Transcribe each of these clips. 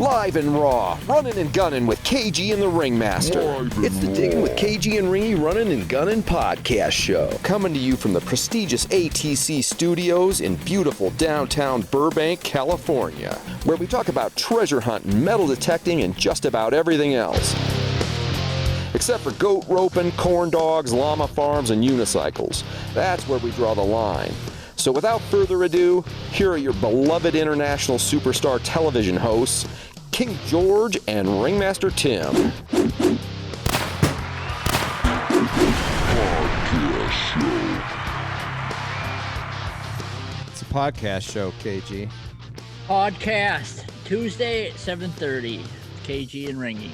Live and raw, running and gunning with KG and the Ringmaster. It's the Diggin with KG and Ringy Runnin Gunnin Podcast Show. Coming to you from the prestigious ATC studios in beautiful downtown Burbank, California, where we talk about treasure hunting, metal detecting, and just about everything else. Except for goat roping, corn dogs, llama farms, and unicycles. That's where we draw the line. So without further ado, here are your beloved international superstar television hosts, King George and Ringmaster Tim. It's a podcast show, KG. Podcast, Tuesday at 7:30, KG and Ringy.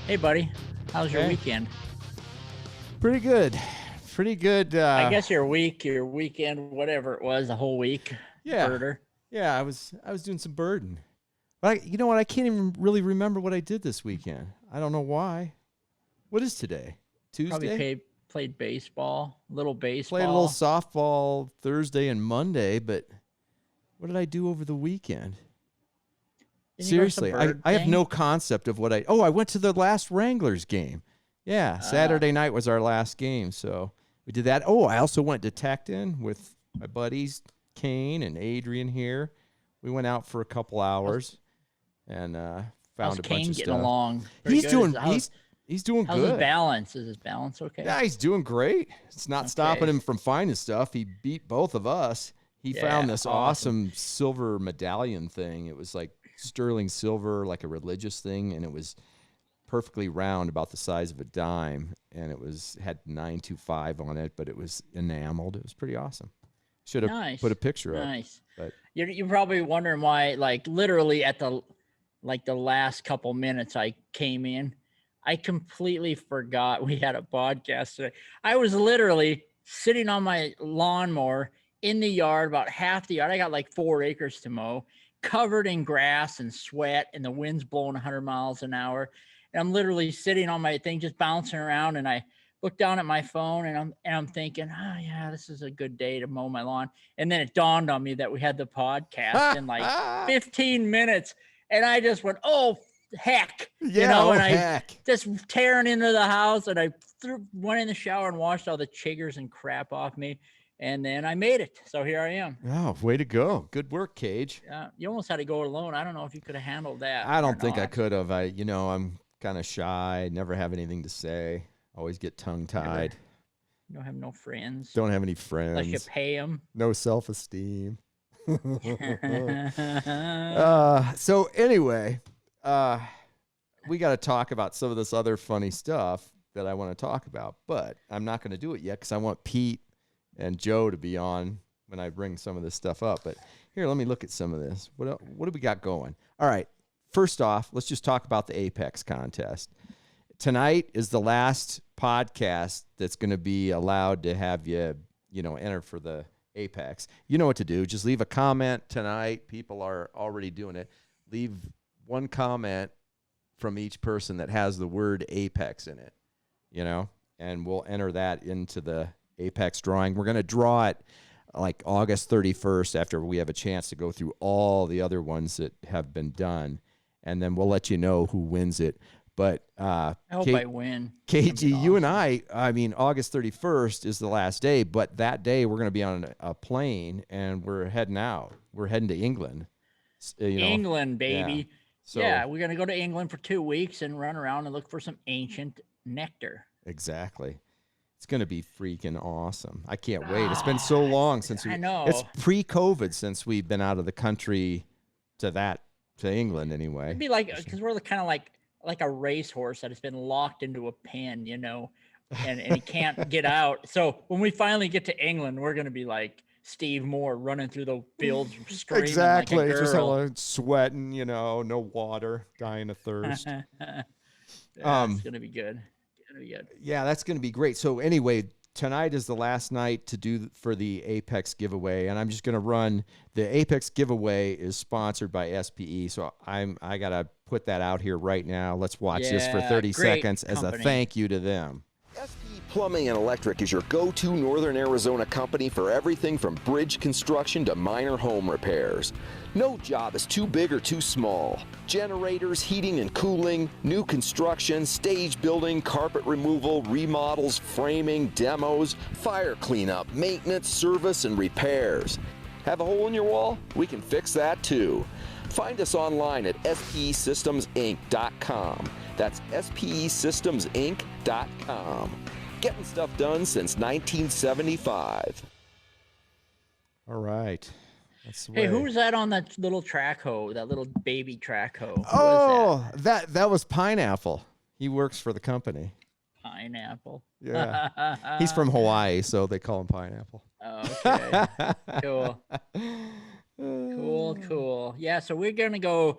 Hey, buddy. How's your weekend? Pretty good. Pretty good. I guess your weekend, whatever it was, the whole week. Yeah. Birder. Yeah, I was doing some birding. But you know what? I can't even really remember what I did this weekend. I don't know why. What is today? Tuesday? Probably played baseball, little baseball. Played a little softball Thursday and Monday, but what did I do over the weekend? Seriously, I have no concept of what I went to the last Wranglers game. Yeah, Saturday night was our last game, so we did that. Oh, I also went detecting with my buddies, Kane and Adrian here. We went out for a couple hours and found a bunch of stuff. Getting along? He's doing good. How's his balance? Is his balance okay? Yeah, he's doing great. It's not stopping him from finding stuff. He beat both of us. He found this awesome silver medallion thing. It was like sterling silver, like a religious thing, and it was perfectly round, about the size of a dime, and it had 925 on it, but it was enameled. It was pretty awesome. Should have put a picture up. Nice. But you're probably wondering why, like, literally at the last couple minutes I came in, I completely forgot we had a podcast today. I was literally sitting on my lawnmower in the yard, about half the yard. I got like 4 acres to mow, covered in grass and sweat, and the wind's blowing 100 miles an hour. And I'm literally sitting on my thing, just bouncing around. And I look down at my phone and I'm thinking, oh yeah, this is a good day to mow my lawn. And then it dawned on me that we had the podcast in like 15 minutes. And I just went, oh heck, I just tearing into the house, and I went in the shower and washed all the chiggers and crap off me. And then I made it. So here I am. Oh, way to go. Good work, Cage. You almost had to go alone. I don't know if you could have handled that. I don't think I could have. I'm kind of shy, never have anything to say, always get tongue-tied. You don't have no friends. Don't have any friends. Unless you pay them. No self-esteem. So anyway, we got to talk about some of this other funny stuff that I want to talk about, but I'm not going to do it yet because I want Pete and Joe to be on when I bring some of this stuff up. But here, let me look at some of this. What do we got going? All right. First off, let's just talk about the Apex contest. Tonight is the last podcast that's going to be allowed to have you enter for the Apex. You know what to do. Just leave a comment tonight. People are already doing it. Leave one comment from each person that has the word Apex in it, and we'll enter that into the Apex drawing. We're going to draw it like August 31st after we have a chance to go through all the other ones that have been done. And then we'll let you know who wins it. But I hope I win. KG, awesome. You and I mean, August 31st is the last day, but that day we're going to be on a plane and we're heading out. We're heading to England. England, baby. Yeah. So, we're going to go to England for 2 weeks and run around and look for some ancient nectar. Exactly. It's going to be freaking awesome. I can't wait. It's been so long since I know. It's pre-COVID since we've been out of the country to England anyway. It'd be like, because we're kind of like a racehorse that has been locked into a pen, and he can't get out. So when we finally get to England, we're going to be like Steve Moore running through the fields screaming exactly. like a girl. Just all sweating, no water, dying of thirst. It's going to be good. Yeah, that's going to be great. So anyway, tonight is the last night to do for the Apex giveaway, and I'm just going to run. The Apex giveaway is sponsored by SPE, so I got to put that out here right now. Let's watch this for 30 seconds as a thank you to them. SPE Plumbing and Electric is your go-to Northern Arizona company for everything from bridge construction to minor home repairs. No job is too big or too small. Generators, heating and cooling, new construction, stage building, carpet removal, remodels, framing, demos, fire cleanup, maintenance, service, and repairs. Have a hole in your wall? We can fix that too. Find us online at spesystemsinc.com. That's spesystemsinc.com. Getting stuff done since 1975. All right. That's Hey, who was that on that little track hoe? That little baby track hoe? Who was Oh, that was Pineapple. He works for the company. Pineapple. Yeah. He's from Hawaii, so they call him Pineapple. Okay. Cool. Yeah, so we're going to go.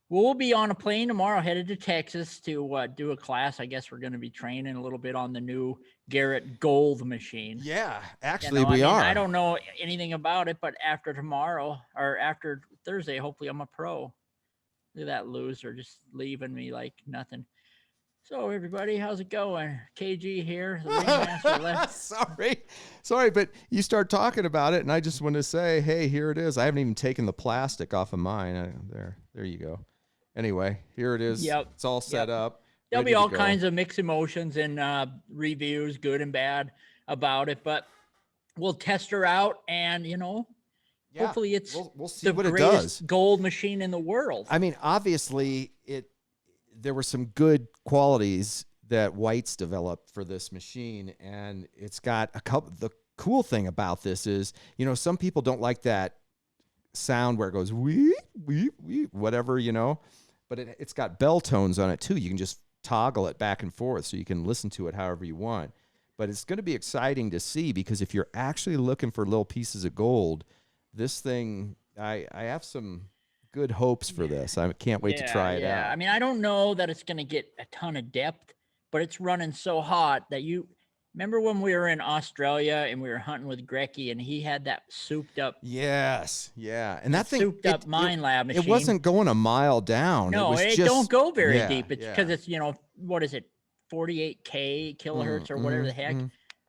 We'll be on a plane tomorrow headed to Texas to do a class. I guess we're going to be training a little bit on the new Garrett Gold machine. Yeah, actually we are. I don't know anything about it, but after tomorrow or after Thursday, hopefully I'm a pro. Look at that loser just leaving me like nothing. So everybody, how's it going? KG here, the ringmaster left. Sorry, but you start talking about it, and I just want to say, hey, here it is. I haven't even taken the plastic off of mine. There you go. Anyway, here it is. Yep. It's all set up. There'll be all kinds of mixed emotions and reviews, good and bad, about it. But we'll test her out, and hopefully it's we'll see the what it greatest does. gold machine in the world. I mean, obviously, there were some good qualities that White's developed for this machine, and it's got a couple. The cool thing about this is, some people don't like that sound where it goes wee wee wee, whatever, but it's got bell tones on it too. You can just toggle it back and forth so you can listen to it however you want. But it's going to be exciting to see, because if you're actually looking for little pieces of gold, this thing, I have some good hopes for this. I can't wait to try it out. I mean, I don't know that it's going to get a ton of depth, but it's running so hot that remember when we were in Australia and we were hunting with Grecky and he had that souped up. Yes. Yeah. And that thing, souped up mine lab machine. It wasn't going a mile down. No, it don't go very deep. It's because it's, what is it? 48K kilohertz or whatever the heck.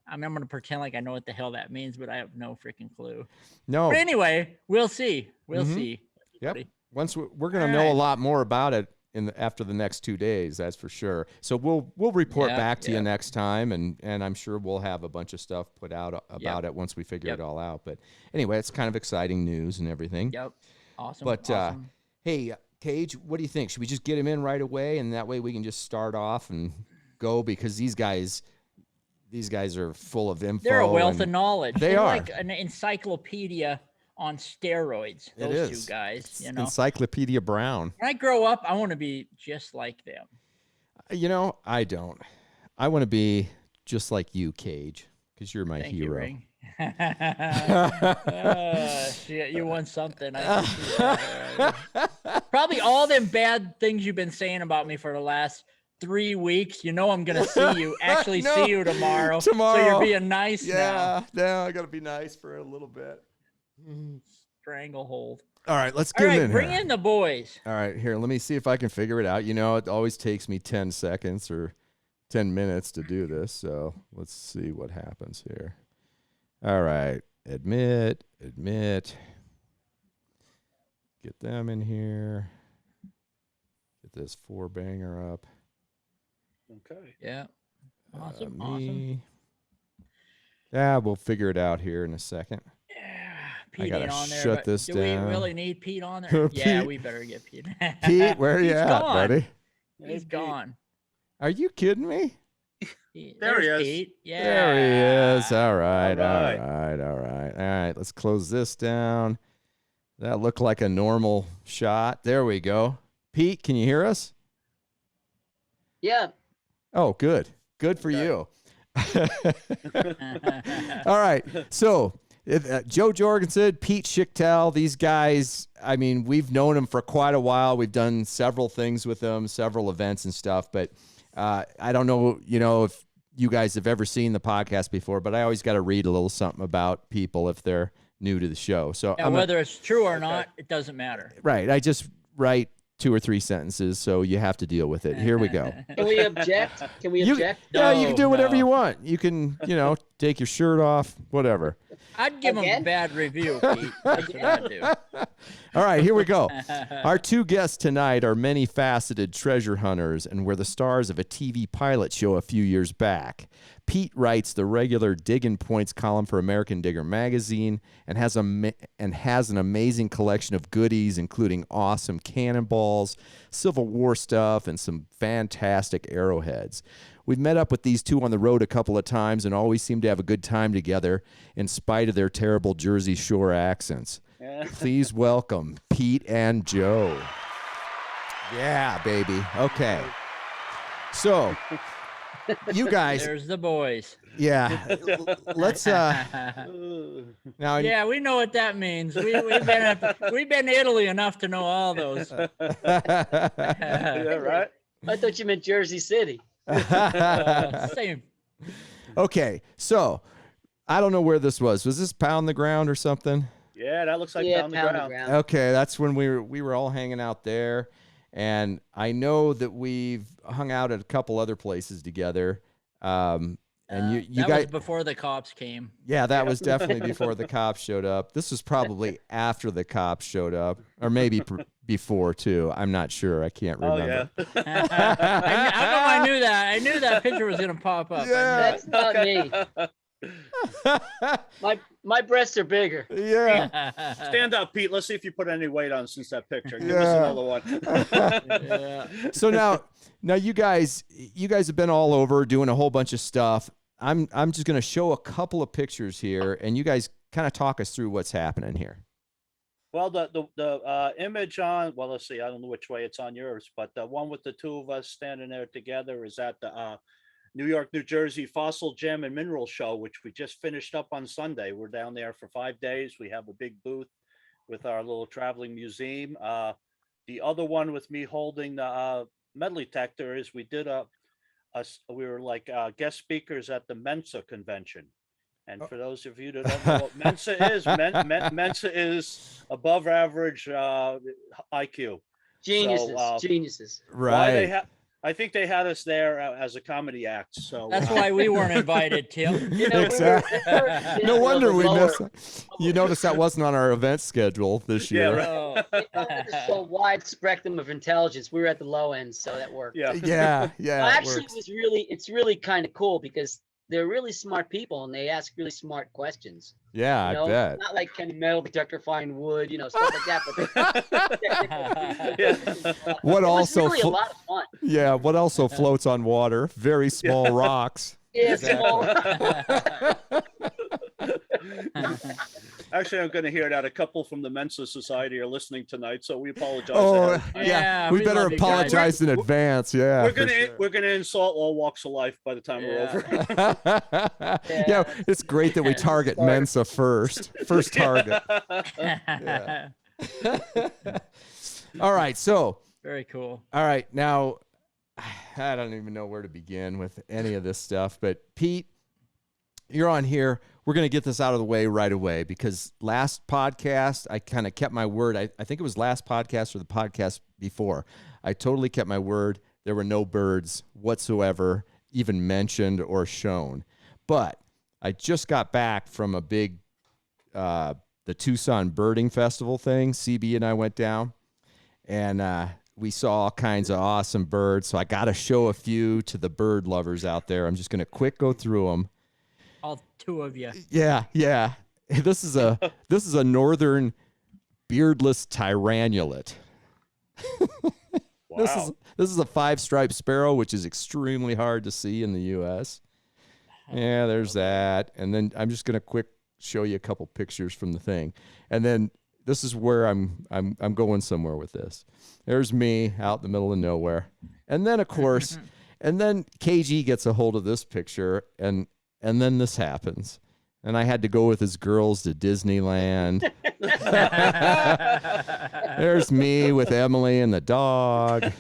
I'm going to pretend like I know what the hell that means, but I have no freaking clue. No. But anyway, we'll see. We'll see. Yep. Once we're going to know a lot more about it after the next 2 days, that's for sure. So we'll report back to you next time, and I'm sure we'll have a bunch of stuff put out about it once we figure it all out. But anyway, it's kind of exciting news and everything. Yep. Awesome. But hey, Cage, what do you think? Should we just get him in right away, and that way we can just start off and go, because these guys are full of info. They're a wealth of knowledge. They're like an encyclopedia on steroids. Those two guys, it's Encyclopedia Brown. When I grow up, I want to be just like them. I don't. I want to be just like you, Cage, because you're my hero. Ring. Shit, you won something. Probably all them bad things you've been saying about me for the last 3 weeks. I'm going to see you, see you tomorrow. So you're being nice now. Yeah, I got to be nice for a little bit. Stranglehold. All right, let's get in bring here. in the boys. All right, here, let me see if I can figure it out. It always takes me 10 seconds or 10 minutes to do this, so let's see what happens here. All right, admit. Get them in here. Get this 4-banger up. Okay. Yeah. Awesome. Yeah, we'll figure it out here in a second. Pete I gotta on there, shut this down. Do we really need Pete on there? Yeah, we better get Pete. Pete, where are you at, buddy? He's gone. Are you kidding me? There he is. Pete. Yeah. There he is. All right. All right. Let's close this down. That looked like a normal shot. There we go. Pete, can you hear us? Yeah. Oh, good. Good for you. All right. So, Joe Jorgensen, Pete Schichtel, these guys, I mean, we've known them for quite a while. We've done several things with them, several events and stuff, but I don't know, if you guys have ever seen the podcast before, but I always got to read a little something about people if they're new to the show. So whether it's true or not, it doesn't matter. Right. I just write 2 or 3 sentences, so you have to deal with it. Here we go. Can we object? Can we object? Yeah, you can do whatever No. you want. You can, take your shirt off, whatever. I'd give him a Again? bad review, Pete. That's what I'd do. All right, here we go. Our 2 guests tonight are many-faceted treasure hunters and were the stars of a TV pilot show a few years back. Pete writes the regular Diggin Points column for American Digger magazine and has an amazing collection of goodies, including awesome cannonballs, Civil War stuff, and some fantastic arrowheads. We've met up with these 2 on the road a couple of times and always seem to have a good time together in spite of their terrible Jersey Shore accents. Please welcome Pete and Joe. Yeah, baby. Okay. So, you guys, There's the boys. yeah, let's, now, Yeah, we know what that means. We've been to Italy enough to know all those. Yeah, right. I thought you meant Jersey City. Same. Okay, so, I don't know where this was. Was this Pound the Ground or something? Yeah, that looks like Yeah, down the pound the ground. ground. Okay, that's when we were all hanging out there, and I know that we've hung out at a couple other places together. And you That guys, was before the cops came. yeah, that was definitely before the cops showed up. This was probably after the cops showed up, or maybe before too. I'm not sure. I can't Oh remember. yeah. How come I knew that? I knew that picture was gonna pop up. Yeah. That's not me. My breasts are bigger. Yeah. Stand up, Pete. Let's see if you put any weight on since that picture. Give us Yeah. another one. Yeah. So now you guys have been all over doing a whole bunch of stuff. I'm just going to show a couple of pictures here, and you guys kind of talk us through what's happening here. Well, the image on, well, let's see. I don't know which way it's on yours, but the one with the 2 of us standing there together is at the New York, New Jersey Fossil Gem and Mineral Show, which we just finished up on Sunday. We're down there for 5 days. We have a big booth with our little traveling museum. The other one with me holding the metal detector is we did we were like guest speakers at the Mensa convention. And for those of you that don't know what Mensa is, Mensa is above average IQ. Geniuses. So, Geniuses. Right. I think they had us there as a comedy act. So That's why we weren't invited, Tim. You know, Exactly. No wonder we lower- missed. You notice that wasn't on our event schedule this Yeah, year. right. Oh. So wide spectrum of intelligence. We were at the low end, so that worked. yeah. Yeah, yeah. it Actually, works. it's really kind of cool because they're really smart people and they ask really smart questions. Yeah, You know? I bet. Not like can a metal detector find wood, stuff like that. But What it was also really a lot of fun. Yeah, what also floats on water? Very small rocks. Yeah, small. Actually, I'm going to hear that a couple from the Mensa Society are listening tonight, so we apologize. Oh, ahead. yeah. Yeah, We we better love you guys. apologize in advance. Yeah. we're for gonna insult all walks of life by the time we're over. sure. Yeah, it's great that we target Mensa first. First target. Yeah. All right, so Very cool. all right, now I don't even know where to begin with any of this stuff, but Pete, you're on here. We're going to get this out of the way right away because last podcast, I kind of kept my word. I think it was last podcast or the podcast before. I totally kept my word. There were no birds whatsoever even mentioned or shown. But I just got back from a big, the Tucson Birding Festival thing. CB and I went down, and we saw all kinds of awesome birds. So I got to show a few to the bird lovers out there. I'm just going to quick go through them. All 2 of you. Yeah, yeah. This is a northern beardless tyrannulate. Wow. This is a 5-striped sparrow, which is extremely hard to see in the U.S. Yeah, there's that. And then I'm just gonna quick show you a couple pictures from the thing, and then this is where I'm going somewhere with this. There's me out in the middle of nowhere, and then of course, and then KG gets a hold of this picture, and then this happens. And I had to go with his girls to Disneyland. There's me with Emily and the dog.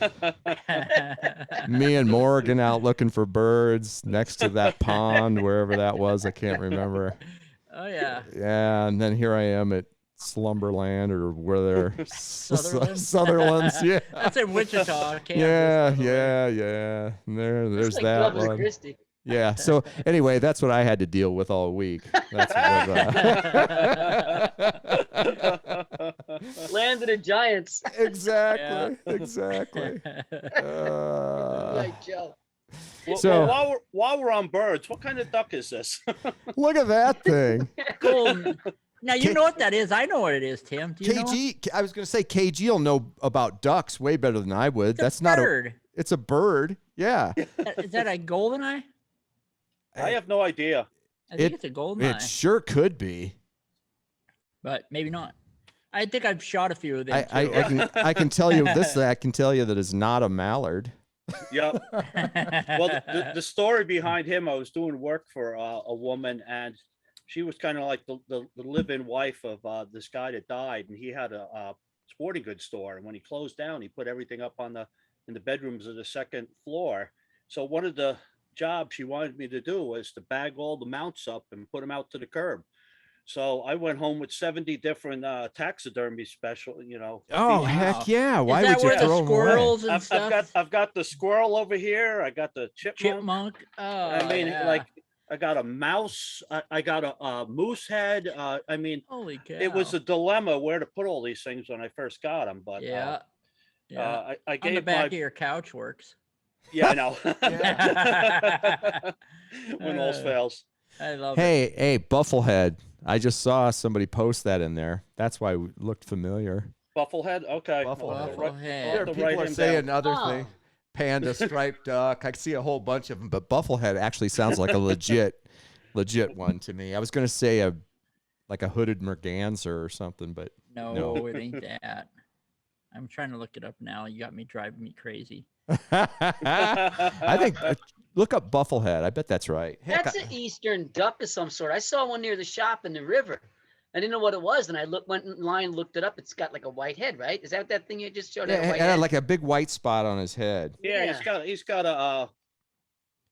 Me and Morgan out looking for birds next to that pond, wherever that was. I can't remember. Oh yeah. Yeah, and then here I am at Slumberland or where they're Sutherland? Sutherlands. Yeah. That's in Wichita, Kansas. Yeah. And there's It's like that Corpus one. Christi. Yeah. So anyway, that's what I had to deal with all week. That's Land of the Giants. exactly. Right, Joe. Well, So- while we're on birds, what kind of duck is this? Look at that thing. Golden. Now you know what that is. I know what it is, Tim. Do you know? KG. I was going to say KG will know about ducks way better than I would. It's a bird. It's a bird. Yeah. Is that a golden eye? I have no idea. I think it's a golden eye, It sure could be. but maybe not. I think I've shot a few of them. I can tell you this. I can tell you that it's not a mallard. Yeah. Well, the story behind him, I was doing work for a woman, and she was kind of like the live-in wife of this guy that died, and he had a sporting goods store. And when he closed down, he put everything up in the bedrooms of the second floor. So one of the jobs she wanted me to do was to bag all the mounts up and put them out to the curb. So I went home with 70 different taxidermy special, Oh, species. heck yeah. Is Why that would you where throw the them away? squirrels and stuff? I've got the squirrel over here. I got the chipmunk. Oh, I mean, yeah. like I got a mouse. I got a moose head. I mean, Holy cow. it was a dilemma where to put all these things when I first got them. But yeah. I On the gave back my of your couch works. yeah, I know. When all fails. I love it. Hey, Bufflehead. I just saw somebody post that in there. That's why it looked familiar. Bufflehead. Okay. Bufflehead. I'll Bufflehead. have to People write are him saying down. other Oh. things. Panda, striped duck. I see a whole bunch of them, but Bufflehead actually sounds like a legit one to me. I was going to say like a hooded merganser or something, but No, it ain't that. I'm trying to look it up now. You got me driving me crazy. I think look up Bufflehead. I bet that's right. Heck, That's an eastern duck of some sort. I saw one near the shop in the river. I didn't know what it was, and I went in line, looked it up. It's got like a white head, right? Is that that thing you just showed? yeah, Had a white had head? like a big white spot on his head. Yeah, he's got a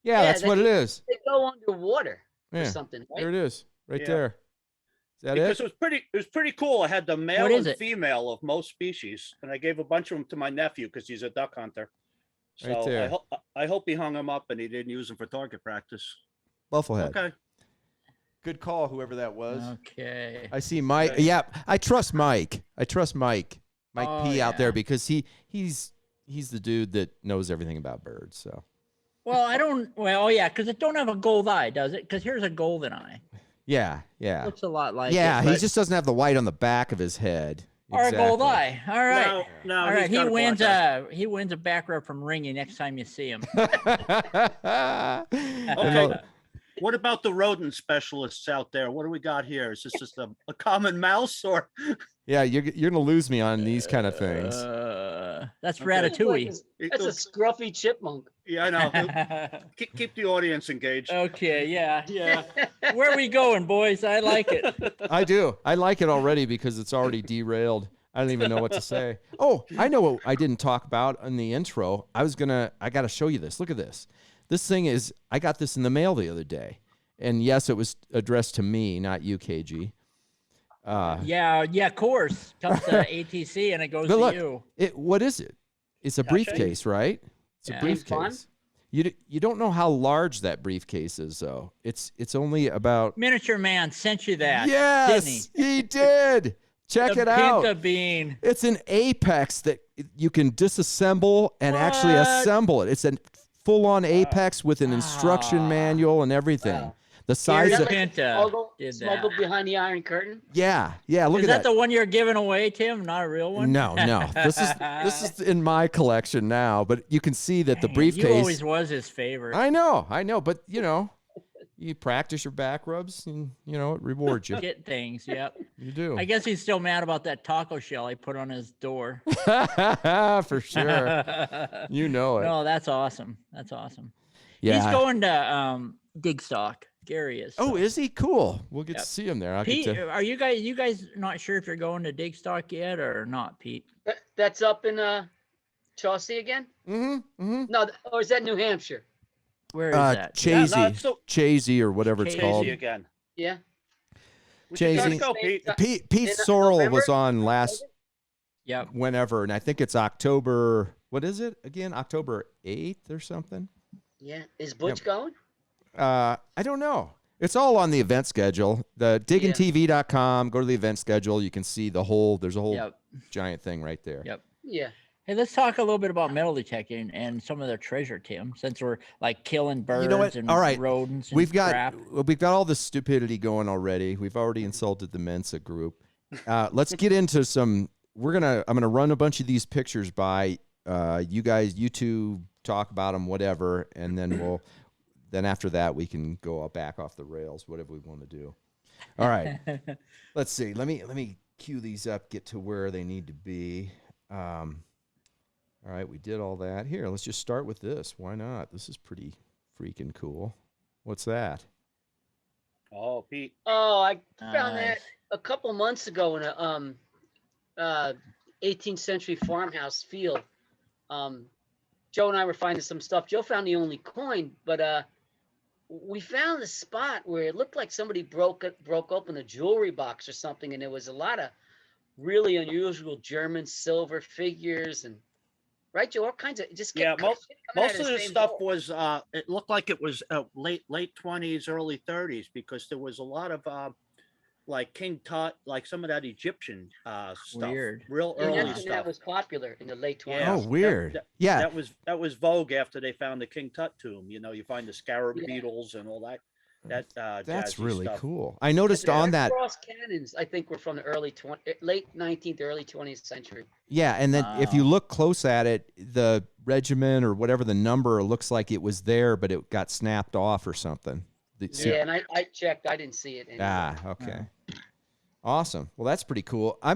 Yeah, that's what it is. They go underwater Yeah, or something, there right? it is, right Yeah. there. Is that because it? it was pretty cool. I had the male What is and it? female of most species, and I gave a bunch of them to my nephew because he's a duck hunter. Right So there. I hope he hung them up and he didn't use them for target practice. Bufflehead. Okay. Good call, whoever that was. Okay. I see Mike. Okay. Yeah, I trust Mike. Mike Oh, P out there yeah. because he's the dude that knows everything about birds. So Well, I don't. Well, yeah, because it don't have a gold eye, does it? Because here's a golden eye. yeah. Looks a lot like Yeah, it, he but- just doesn't have the white on the back of his head. or a gold Exactly. eye. All right. No, All right. he's got a black eye. He wins a back rub from Ringy next time you see him. Okay. What about the rodent specialists out there? What do we got here? Is this just a common mouse or? Yeah, you're gonna lose me on these kind of things. That's Okay. Ratatouille. That's a scruffy chipmunk. Yeah, I know. Keep the audience engaged. Okay. Yeah. Where are we going, boys? I like it. I do. I like it already because it's already derailed. I don't even know what to say. Oh, I know what I didn't talk about in the intro. I got to show you this. Look at this. This thing is, I got this in the mail the other day. And yes, it was addressed to me, not you, KG. Yeah. Of course. Comes to ATC and it goes But to look, you. what is it? It's a briefcase, right? It's a Yeah. briefcase. You don't know how large that briefcase is, though. It's only about. Miniature Man sent you that. Didn't he? Yes, he did. Check The it out. Pinta bean. It's an Apex that you can disassemble and actually What? assemble it. It's a full-on Apex with an instruction manual and everything. Wow. The size Gary of Pinta did that. Smuggled behind the Iron Curtain. yeah. Look Is at that the one you're giving away, Tim? Not a real one? No. This is in my collection now, but you can see that the You briefcase. always was his favorite. I know, but you practice your back rubs and it rewards you. Get things, yep. You do. I guess he's still mad about that taco shell I put on his door. For sure. You know it. No, that's awesome. That's awesome. Yeah. He's going to Digstock. Gary is. Oh, so. is he? Cool. We'll get Yep. to see him there. I'll Pete, get to... are you guys not sure if you're going to Digstock yet or not, Pete? That's up in Chauncey again? Mm-hmm. No, or is that New Hampshire? Where is that? Chazy. Yeah, no, it's still- Chazy or whatever it's Chazy called. Easy again. Yeah. We should Chasing- go, Pete. Pete In Sorrell November? was on last Yep. whenever, and I think it's October. What is it again? October 8th or something? Yeah. Is Butch going? I don't know. It's all on the event schedule. The diggintv.com. Go to the event schedule. You can see the whole. There's a whole Yep. giant thing right there. Yep. Yeah. Hey, let's talk a little bit about metal detecting and some of their treasure, Tim. Since we're like killing birds You know what? and All right. rodents and We've got crap. all this stupidity going already. We've already insulted the Mensa group. Let's get into some. I'm gonna run a bunch of these pictures by you guys. You two talk about them, whatever, and then then after that we can go back off the rails, whatever we want to do. All right. Let's see. Let me cue these up. Get to where they need to be. All right, we did all that. Here, let's just start with this. Why not? This is pretty freaking cool. What's that? Oh, Pete. Oh, I found that Nice. a couple months ago in a 18th century farmhouse field. Joe and I were finding some stuff. Joe found the only coin, but we found the spot where it looked like somebody broke open a jewelry box or something, and there was a lot of really unusual German silver figures and right, Joe, all kinds of just Yeah, kept coming out Most of the this same stuff hole. was it looked like it was late 20s, early 30s, because there was a lot of like King Tut, like some of that Egyptian stuff. Weird. Real Yeah, early that's when stuff. that was popular in the late 20s. Yeah. Oh, weird. Yeah. That was vogue after they found the King Tut tomb. You know, you find the scarab Yeah. beetles and all that. That's jazzy really stuff. cool. I noticed The on Red that. Cross cannons, I think, were from the late 19th, early 20th century. Yeah, and then if you Wow. look close at it, the regiment or whatever the number looks like it was there, but it got snapped off or something. Yeah, and I checked. I didn't see it anywhere. Okay. Awesome. Well, that's pretty cool. I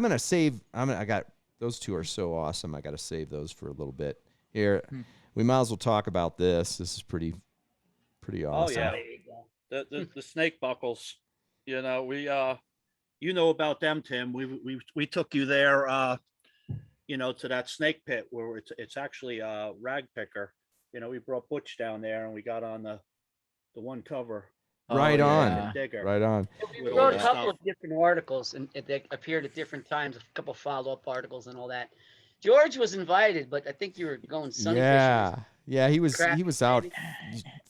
got those two are so awesome. I got to save those for a little bit. Here, we might as well talk about this. This is pretty awesome. Oh yeah, There you go. the snake buckles. You know, you know about them, Tim. We took you there. You know, to that snake pit where it's actually a rag picker. You know, we brought Butch down there and we got on the one cover. Right Oh, on. yeah. Digger. Right on. We With wrote all a the couple stuff. of different articles, and they appeared at different times. A couple follow-up articles and all that. George was invited, but I think you were going sunny Yeah, he was out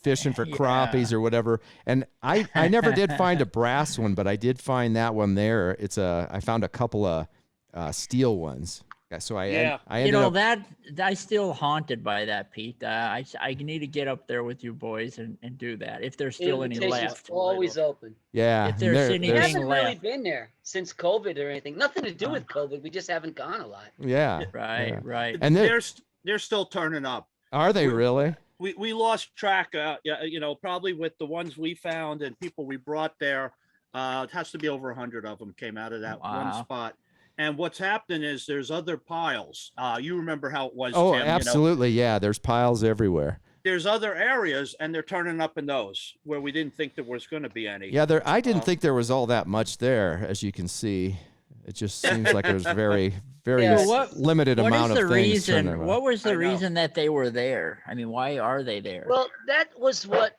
fishing for crappies or whatever. And I never did find a brass one, but I did find that one there. I found a couple of steel ones. So I You ended know up. that I still haunted by that, Pete. I need to get up there with you boys and do that if there's still any Invitation's left. always open. Yeah, If there's We anything haven't really left. been there since COVID or anything. Nothing to do with COVID. We just haven't gone a lot. yeah, Right, yeah. right. And They're still turning up. are they really? We lost track. You know, probably with the ones we found and people we brought there. It has to be over 100 of them came out of that one Wow. spot. And what's happening is there's other piles. You remember how it was, Oh, Tim, you know? absolutely. Yeah, there's piles everywhere. There's other areas, and they're turning up in those where we didn't think there was going to be any. Yeah, I didn't think there was all that much there, as you can see. It just seems like there's very Yeah. So limited What amount is the of things. reason? turning around. What was I the know. reason that they were there? I mean, why are they there? Well, that was what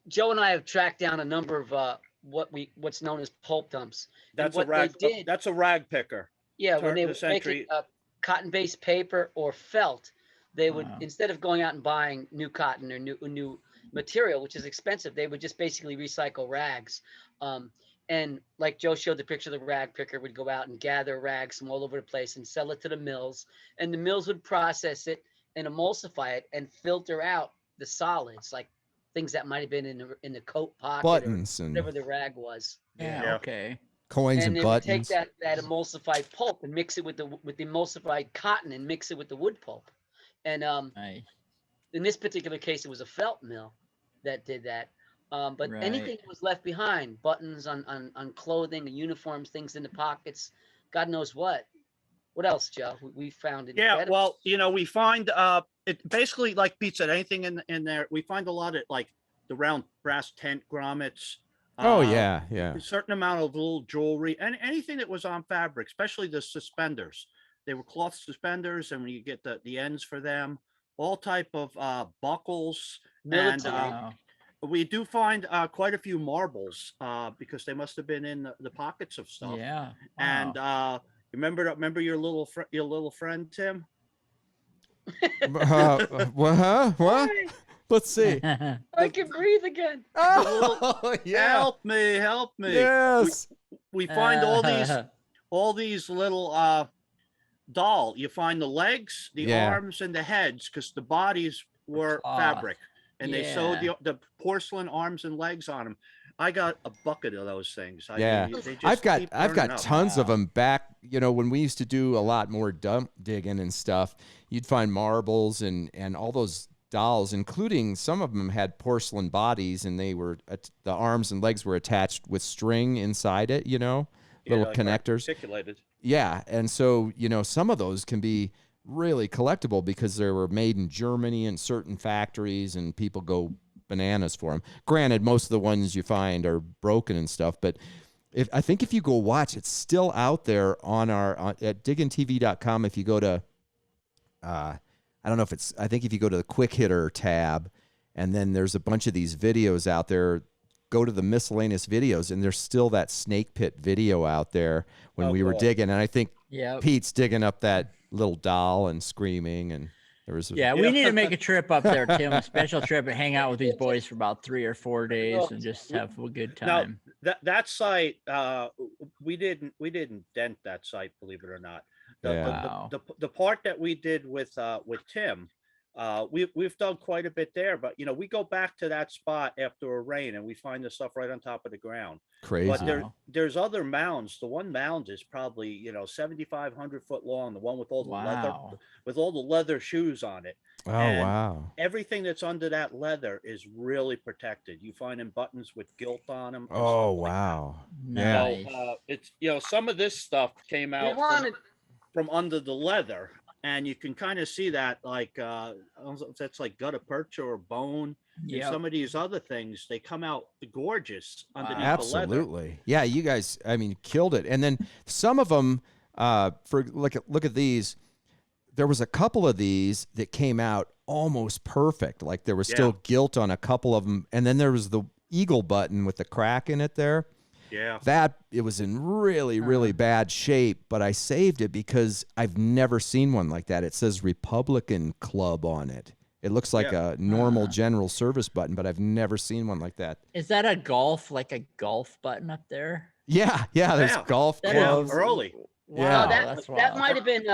Joe and I have tracked down a number of what's known as pulp dumps. And That's a what rag. they did, That's a rag picker. yeah, when turn they the were century- making cotton-based paper or felt, they would Wow. instead of going out and buying new cotton or new material, which is expensive, they would just basically recycle rags. And like Joe showed the picture, the rag picker would go out and gather rags from all over the place and sell it to the mills, and the mills would process it and emulsify it and filter out the solids, like things that might have been in the coat pocket Buttons or and whatever the rag was. yeah, Yeah. okay. coins and And they would take buttons. that emulsified pulp and mix it with the emulsified cotton and mix it with the wood pulp. And Nice. in this particular case, it was a felt mill that did that. But Right. anything that was left behind, buttons on clothing, uniforms, things in the pockets, God knows what. What else, Joe? We found it. Yeah, well, you know, we find it basically, like Pete said, anything in there. We find a lot of like the round brass tent grommets. Oh yeah, yeah. A certain amount of little jewelry and anything that was on fabric, especially the suspenders. They were cloth suspenders, and when you get the ends for them, all type of buckles and military. Wow. We do find quite a few marbles because they must have been in the pockets of stuff. Yeah. And Wow. remember your little friend Tim? What? Let's see. I can breathe again. Oh, yeah. Help me. Yes. We find all these little doll. You find the legs, the Yeah. arms, and the heads because the bodies were Cloth. fabric, and they sewed Yeah. the porcelain arms and legs on them. I got a bucket of those things. Yeah. They just I've got keep turning up. tons of Wow. them back. You know, when we used to do a lot more dump digging and stuff, you'd find marbles and all those dolls, including some of them had porcelain bodies, and they were the arms and legs were attached with string inside it. You know, little like connectors. articulated. Yeah, and so some of those can be really collectible because they were made in Germany in certain factories, and people go bananas for them. Granted, most of the ones you find are broken and stuff, but I think if you go watch, it's still out there on at diggintv.com. If you go to, I don't know if it's, I think if you go to the quick hitter tab, and then there's a bunch of these videos out there. Go to the miscellaneous videos, and there's still that snake pit video out there when we were cool. digging. And I think Yeah. Pete's digging up that little doll and screaming, and there was Yeah, we need to make a trip up there, Tim, a special trip, and hang out with these boys for about 3 or 4 days and just have a good time. Now that site, we didn't dent that site, believe it or not. Yeah. The part that we did with Tim, we've done quite a bit there, but we go back to that spot after a rain and we find the stuff right on top of the ground. crazy. But there's other mounds. The one mound is probably 7,500 foot long. The one with all the leather shoes on it. Oh, And wow. everything that's under that leather is really protected. You find in buttons with gilt on them. Oh, wow. Yeah. Nice. So, it's some of this stuff came We out wanted. from under the leather, and you can kind of see that that's like gutta percha or bone. And Yep. some of these other things, they come out gorgeous underneath the leather. Absolutely. Yeah, you guys, I mean, killed it. And then some of them, look at these. There was a couple of these that came out almost perfect. Like there was still gilt on a couple of them. And then there was the eagle button with the crack in it there. Yeah. That it was in really, really bad shape, but I saved it because I've never seen one like that. It says Republican Club on it. It looks like a normal general service button, but I've never seen one like that. Is that a golf button up there? Yeah, there's Yeah. golf That clubs. Early. Wow, Yeah. that's that wild. might have been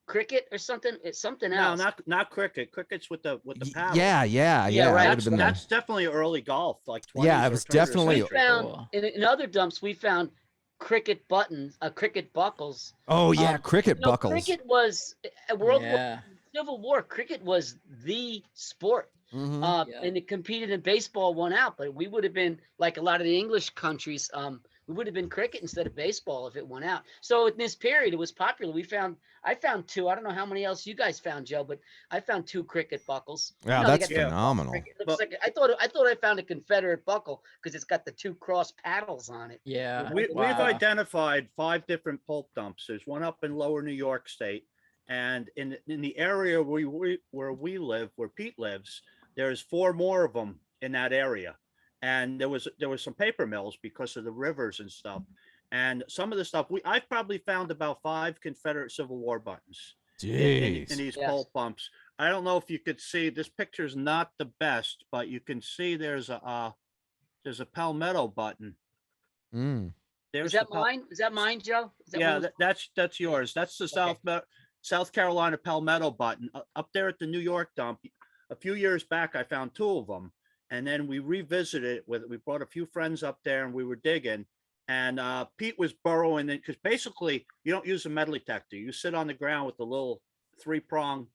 cricket or something. It's something No, else. not cricket. Cricket's with the paddle. Yeah. right. That would've That's, been the- that's definitely early golf. Like 20s Yeah, it or was 20th or definitely- We century. found Cool. in other dumps. We found cricket buttons, cricket buckles. Oh yeah, cricket No, buckles. cricket was World War Yeah. Civil War. Cricket was the sport. Mhm. Yeah. And it competed in baseball, won out, but we would have been like a lot of the English countries. We would have been cricket instead of baseball if it won out. So in this period, it was popular. I found 2. I don't know how many else you guys found, Joe, but I found 2 cricket buckles. Yeah, You know, they that's got the phenomenal. cricket- it looks like I thought I found a Confederate buckle because it's got the 2 cross paddles on it. Yeah. We've Wow. identified 5 different pulp dumps. There's one up in Lower New York State, and in the area where we live, where Pete lives, there's 4 more of them in that area. And there was some paper mills because of the rivers and stuff. And some of the stuff I've probably found about 5 Confederate Civil War buttons in Jeez. these Yes. pulp bumps. I don't know if you could see, this picture's not the best, but you can see there's a palmetto button. Mm. There's Is that the pal- mine? Is that mine, Joe? Is that Yeah, one? that's yours. That's the South Carolina palmetto button up there at the New York dump. A few years back, I found 2 of them, and then we revisited it we brought a few friends up there, and we were digging, and Pete was burrowing in because basically you don't use a metal detector. You sit on the ground with the little 3-prong,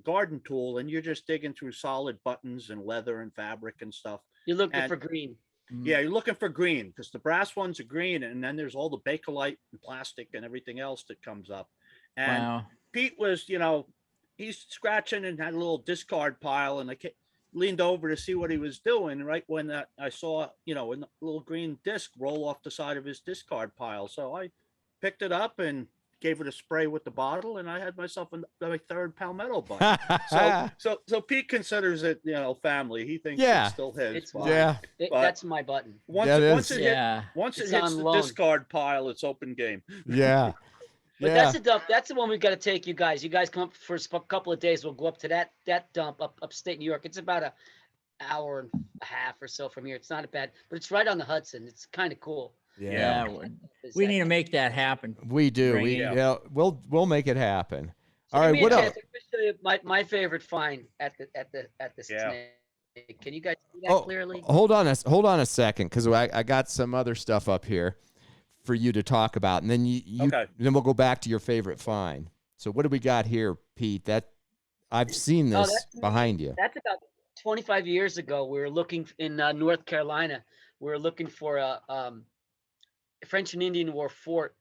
garden tool, and you're just digging through solid buttons and leather and fabric and stuff. You're looking and- for green. Yeah, you're looking for green because the brass ones are green, and then there's all the Bakelite and plastic and everything else that comes up. And Wow. Pete was, he's scratching and had a little discard pile, and I leaned over to see what he was doing. Right when I saw, a little green disc roll off the side of his discard pile, so I picked it up and gave it a spray with the bottle, and I had myself my third palmetto button. So Pete considers it, family. He thinks Yeah. it's still his. It's but- mine. Yeah. but That's my button. Once, Yeah, it once is. it Yeah. hits on the loan. discard pile, it's open game. Yeah. But Yeah. that's the dump. That's the one we've got to take, you guys. You guys come up for a couple of days. We'll go up to that dump upstate New York. It's about an hour and a half or so from here. It's not bad, but it's right on the Hudson. It's kind of cool. Yeah. We need to make that happen. We do. Bring We it. we'll make it happen. So All give right. me a What chance. else? I'm gonna show you my favorite find at the Yeah. snake. Can you guys see that clearly? Hold on a second, because I got some other stuff up here for you to talk about, and then then we'll go back to your favorite find. So what do we got here, Pete? That I've seen this behind you. That's about 25 years ago. We were looking in North Carolina. We were looking for a French and Indian War fort,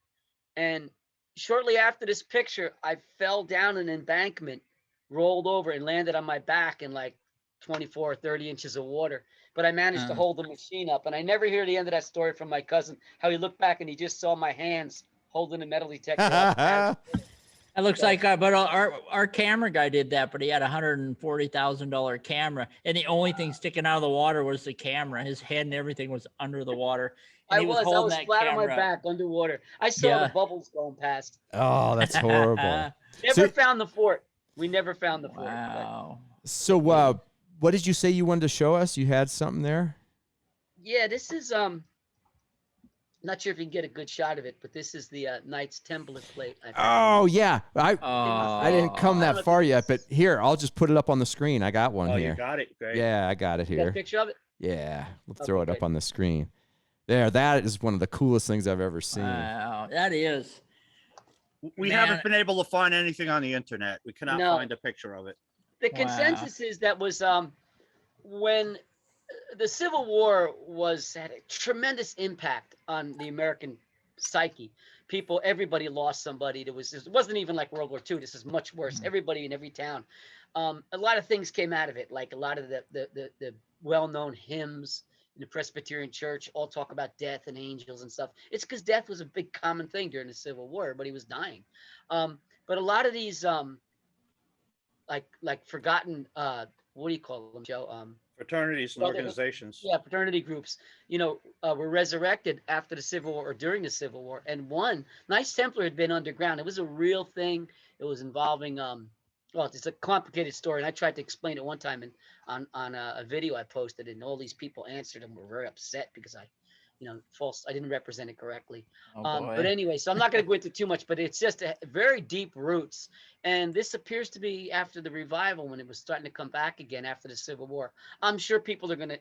and shortly after this picture, I fell down an embankment, rolled over, and landed on my back in like 24 or 30 inches of water. But I managed to hold the machine up, and I never hear the end of that story from my cousin, how he looked back and he just saw my hands holding the metal detector up. It looks like, but our camera guy did that, but he had a $140,000 camera, and the only thing sticking out of the water was the camera. His head and everything was under the water. And I he was holding flat that on my camera. back underwater. I saw the bubbles going past. Oh, that's horrible. Never found the fort. We never found the fort. Wow. So what did you say you wanted to show us? You had something there? Yeah, this is not sure if you can get a good shot of it, but this is the Knights Templar plate. Oh yeah, I didn't come that far yet, but here, I'll just put it up on the screen. I got one here. You got it. Great. Yeah, I got it You got a here. picture of it? Yeah, we'll throw it up good. on the screen. There, that is one of the coolest things I've ever seen. Wow, that is. We Man. haven't been able to find anything on the internet. We cannot No. find a picture of it. The consensus is that was when the Civil War had a tremendous impact on the American psyche. Everybody lost somebody. It wasn't even like World War II. This is much worse. Everybody in every town. A lot of things came out of it, like a lot of the well-known hymns in the Presbyterian Church all talk about death and angels and stuff. It's because death was a big common thing during the Civil War. Everybody was dying. But a lot of these like forgotten what do you call them, Joe? Fraternities and Brotherhood. organizations. Yeah, fraternity groups, were resurrected after the Civil War or during the Civil War. And one, Knights Templar had been underground. It was a real thing. It was involving, it's a complicated story. And I tried to explain it one time on a video I posted, and all these people answered and were very upset because I didn't represent it correctly. But anyway, so I'm not going to go into too much, but it's just a very deep roots. And this appears to be after the revival, when it was starting to come back again after the Civil War. I'm sure people are going to,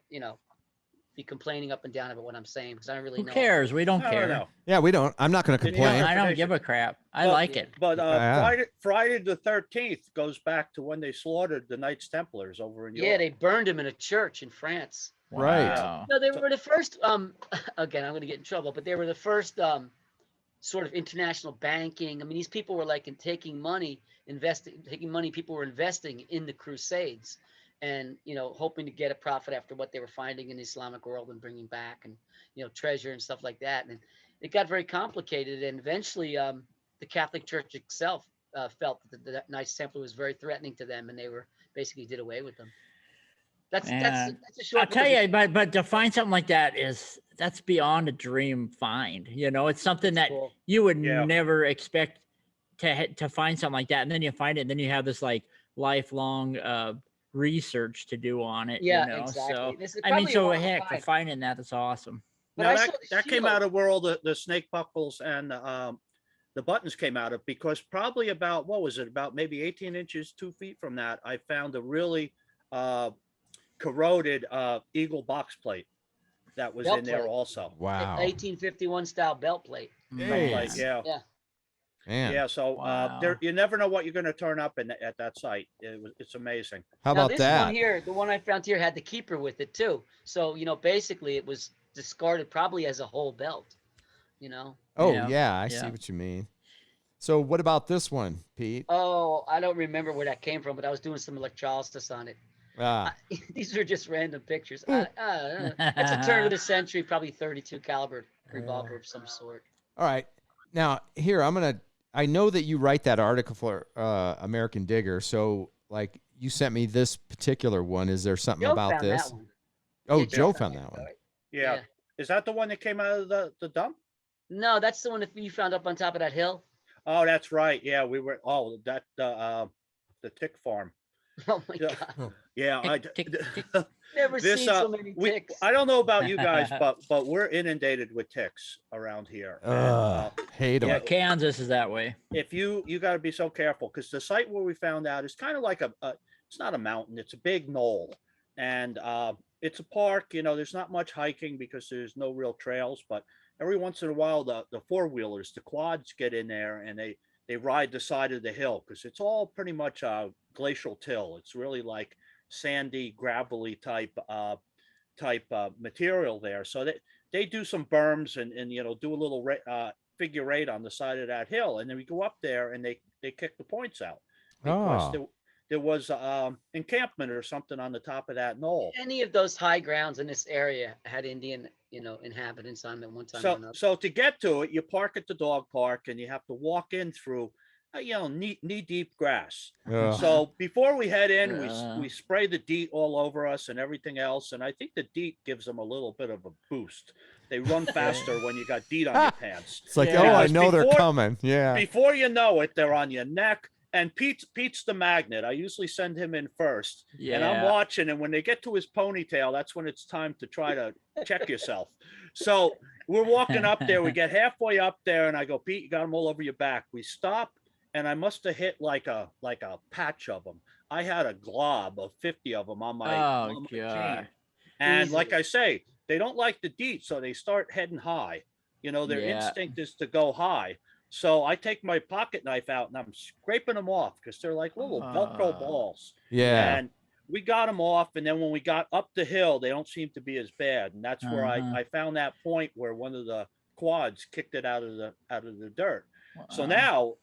be complaining up and down about what I'm saying, because I don't really Who know. cares? We don't care. No. Yeah, we don't. I'm not going to complain. I don't give a crap. I like it. But Yeah. Friday the 13th goes back to when they slaughtered the Knights Templars over in Europe. Yeah, they burned him in a church in France. Right. Wow. No, they were the first, again, I'm going to get in trouble, but they were the first sort of international banking. I mean, these people were like taking money, people were investing in the Crusades and, hoping to get a profit after what they were finding in the Islamic world and bringing back and, treasure and stuff like that. And it got very complicated. And eventually the Catholic Church itself felt that the Knights Templar was very threatening to them, and they were basically did away with them. That's a short. I'll tell you, but to find something like that's beyond a dream find. It's something that cool. you would Yeah. never expect to find something like that, and then you find it, and then you have this like lifelong research to do on it. Yeah, exactly. So This is I mean, probably so one of a heck, for kind. finding that's awesome. But Now I saw the that came shield. out of where all the snake buckles and the buttons came out of, because probably about, about maybe 18 inches, 2 feet from that, I found a really corroded eagle box plate that was Belt in there plate. also. Wow. 1851 style belt plate. Hey. Like, yeah. Man. Yeah, so Wow. you never know what you're going to turn up at that site. It's amazing. How Now, about this that? one here, the one I found here had the keeper with it too. So, basically it was discarded probably as a whole belt, Oh, Yeah. yeah, I see Yeah. what you mean. So what about this one, Pete? Oh, I don't remember where that came from, but I was doing some electrolysis on it. These are just random pictures. It's a turn of the century, probably 32 caliber revolver of some sort. All right. Now, here, I'm going to I know that you write that article for American Digger. So like you sent me this particular one. Is there something Joe about found this? that one. Oh, Yeah, Joe found that one. right? Yeah. Is that the one that came out of the dump? No, that's the one that you found up on top of that hill. Oh, that's right. Yeah, we were. Oh, that the tick farm. Oh my Yeah. God. Yeah, Tick, tick. Never This, seen so many ticks. I don't know about you guys, but we're inundated with ticks around here. Hate them. Yeah, Kansas is that way. If you got to be so careful, because the site where we found out is kind of like it's not a mountain, it's a big knoll, and it's a park. You know, there's not much hiking because there's no real trails, but every once in a while the four-wheelers, the quads get in there and they ride the side of the hill because it's all pretty much glacial till. It's really like sandy, gravelly type material there. So they do some berms and you know, do a little figure eight on the side of that hill, and then we go up there and they kick the points out because there was encampment or something on the top of that knoll. Any of those high grounds in this area had Indian, inhabitants on them one time or another. So to get to it, you park at the dog park and you have to walk in through knee deep grass. So before we head in, we spray the DEET all over us and everything else. And I think the DEET gives them a little bit of a boost. They run faster when you got DEET on your pants. It's like, I know they're coming. Yeah. Before you know it, they're on your neck. And Pete's the magnet. I usually send him in first. Yeah. And I'm watching. And when they get to his ponytail, that's when it's time to try to check yourself. So we're walking up there. We get halfway up there. And I go, Pete, you got them all over your back. We stop. And I must have hit like a patch of them. I had a glob of 50 of them on my chain. And Easily. like I say, they don't like the DEET. So they start heading high. Their instinct is to go high. So I take my pocket knife out and I'm scraping them off because they're like little Velcro balls. Yeah. And we got them off. And then when we got up the hill, they don't seem to be as bad. And that's where I found that point where one of the quads kicked it out of the dirt. So now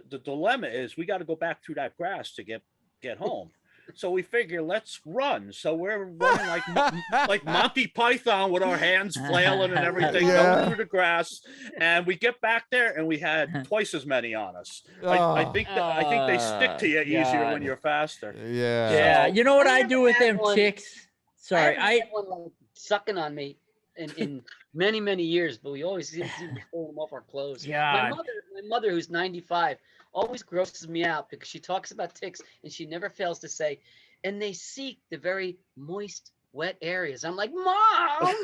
the dilemma is we got to go back through that grass to get home. So we figure let's run. So we're running like Monty Python with our hands flailing and everything going through the grass. And we get back there and we had twice as many on us. I think they stick to you easier when you're faster. Yeah. Yeah. You know what I do with them one. ticks? Sorry, I had one like sucking on me in many, many years, but we always seem to pull them off our clothes. Yeah. My mother, who's 95, always grosses me out because she talks about ticks and she never fails to say, and they seek the very moist, wet areas. I'm like, Mom!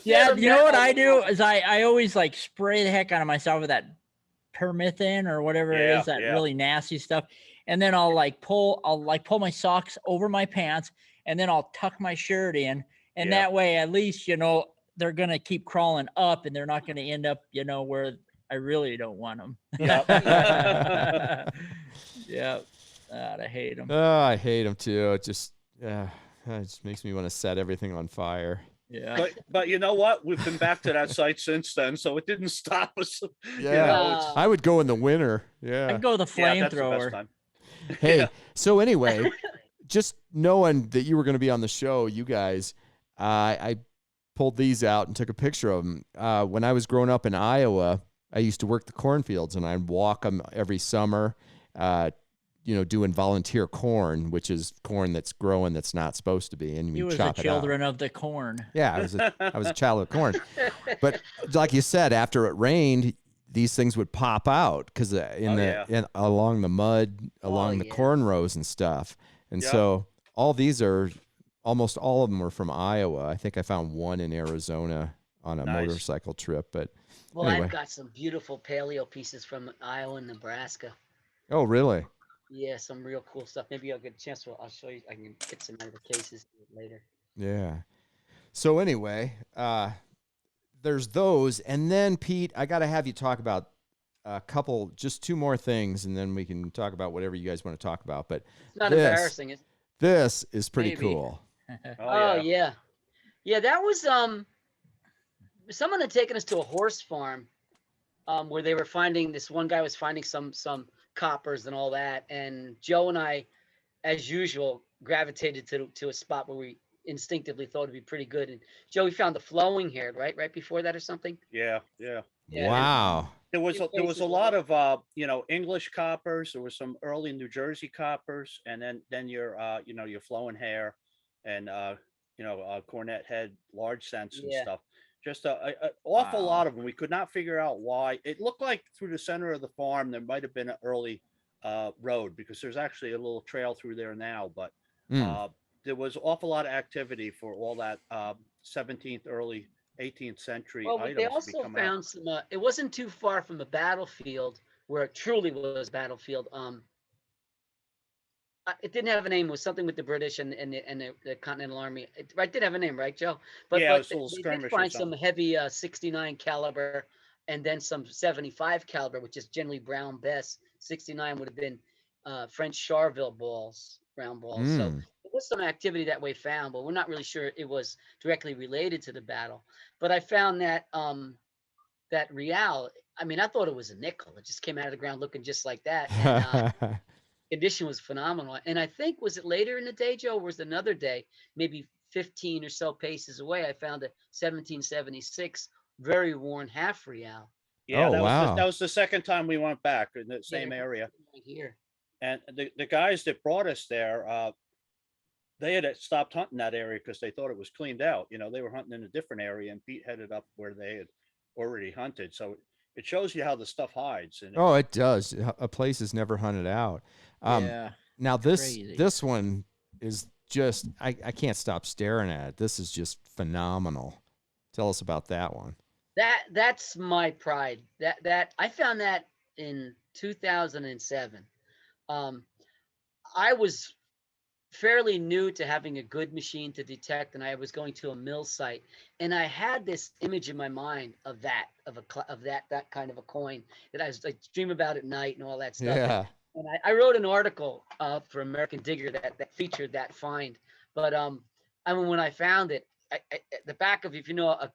Yeah, you know what I do is I always like spray the heck out of myself with that permethrin or whatever it is, that really nasty stuff. And then I'll pull my socks over my pants and then I'll tuck my shirt in. And that way, at least, they're going to keep crawling up and they're not going to end up, where I really don't want them. Yeah. I hate them. Oh, I hate them too. It just makes me want to set everything on fire. Yeah. But you know what? We've been back to that site since then, so it didn't stop us. Yeah. I would go in the winter. Yeah. I'd go the flamethrower. Hey, so anyway, just knowing that you were going to be on the show, you guys, I pulled these out and took a picture of them. When I was growing up in Iowa, I used to work the cornfields and I'd walk them every summer, doing volunteer corn, which is corn that's growing that's not supposed to be. And you was chop the children of the corn. Yeah, I was a child of corn. But like you said, after it rained, these things would pop out because along the mud, along the corn rows and stuff. And so almost all of them were from Iowa. I think I found one in Arizona on a motorcycle trip. But anyway. I've got some beautiful paleo pieces from Iowa and Nebraska. Oh, really? Yeah, some real cool stuff. Maybe I'll get a chance to. I'll show you. I can get some out of the cases later. Yeah. So anyway, there's those, and then Pete, I got to have you talk about just two more things, and then we can talk about whatever you guys want to talk about. But it's not embarrassing. Is it? This is pretty cool. Oh yeah. That was someone had taken us to a horse farm, where they were finding this one guy was finding some coppers and all that, and Joe and I, as usual, gravitated to a spot where instinctively thought it'd be pretty good. And Joe, we found the flowing hair, right before that or something. Yeah. Yeah. Wow. There was Few there was places a lot of English coppers. There was some early New Jersey coppers, and then your your flowing hair, and cornet head, large scents and Yeah. stuff. Just a awful Wow. lot of them. We could not figure out why. It looked like through the center of the farm there might have been an early road, because there's actually a little trail through there now, but there was awful lot of activity for all that 17th, early 18th century Well, items they to be also coming out. found some. It wasn't too far from the battlefield where it truly was battlefield. It didn't have a name. It was something with the British and the Continental Army. It did have a name, right, Joe? Yeah, it was a they, little they did skirmish or find some something. heavy 69 caliber, and then some 75 caliber, which is generally brown bess. 69 would have been French Charville balls, round balls. So there was some activity that we found, but we're not really sure it was directly related to the battle. But I found that that real. I mean, I thought it was a nickel. It just came out of the ground looking just like that. And, condition was phenomenal. And I think, was it later in the day, Joe, or was it another day, maybe 15 or so paces away, I found a 1776 very worn half real. Yeah, Oh, wow. that was the second time we went back in the same area. Right here. And the guys that brought us there, they had stopped hunting that area because they thought it was cleaned out. They were hunting in a different area, and Pete headed up where they had already hunted. So it shows you how the stuff hides. And Oh, it does. A place is never hunted out. Yeah. Now Crazy. this one is just, I can't stop staring at it. This is just phenomenal. Tell us about that one. That's my pride. That I found that in 2007. I was fairly new to having a good machine to detect, and I was going to a mill site, and I had this image in my mind of that kind of a coin that I was like dream about at night and all that stuff. Yeah. And I wrote an article for American Digger that featured that find. But I mean, when I found it, the back of, if you know, a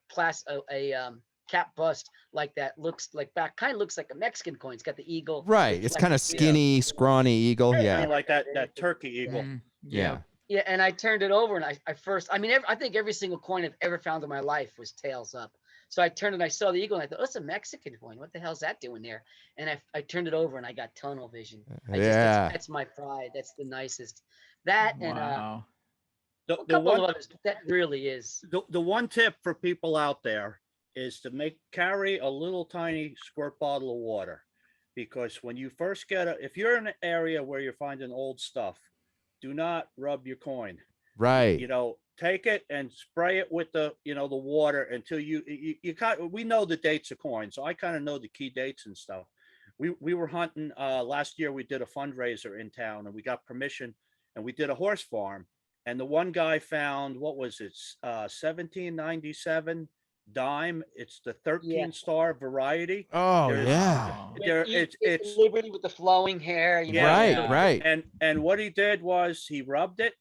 cap bust like that looks like a Mexican coin. It's got the eagle. Right. It's kind of skinny, scrawny eagle. I Yeah. mean, like that turkey eagle. Yeah. Yeah, and I turned it over, and I think every single coin I've ever found in my life was tails up. So I turned it, and I saw the eagle, and I thought, oh, it's a Mexican coin. What the hell's that doing there? And I turned it over, and I got tunnel vision. That's my pride. That's the nicest. That and Wow. a couple of others. But that really is. The one tip for people out there is to carry a little tiny squirt bottle of water, because when you first if you're in an area where you're finding old stuff, do not rub your coin. Right. Take it and spray it with the water until you we know the dates of coins. So I kind of know the key dates and stuff. We were hunting last year. We did a fundraiser in town, and we got permission, and we did a horse farm. And the one guy found, what was it? 1797 dime. It's the 13 star variety. Oh, There's- yeah. It's Liberty with the flowing hair. Right. And what he did was he rubbed it.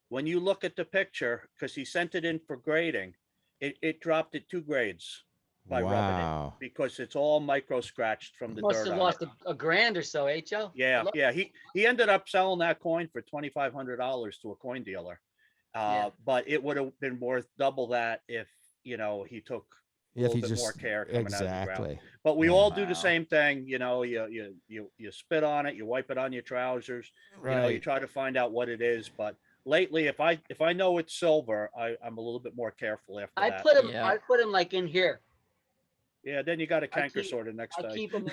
When you look at the picture, because he sent it in for grading, it dropped it 2 grades by rubbing Wow. it, because it's all micro scratched from the Must dirt have on lost it. a grand or so, Joe? Yeah. He ended up selling that coin for $2,500 to a coin dealer. But it would have been worth double that if he took a little bit more care coming out of the ground. But we all do the same thing. You spit on it, you wipe it on your trousers. Right. You try to find out what it is. But lately, if I know it's silver, I'm a little bit more careful after that. I put him like in here. Yeah, then you got a canker sort of next I day. keep him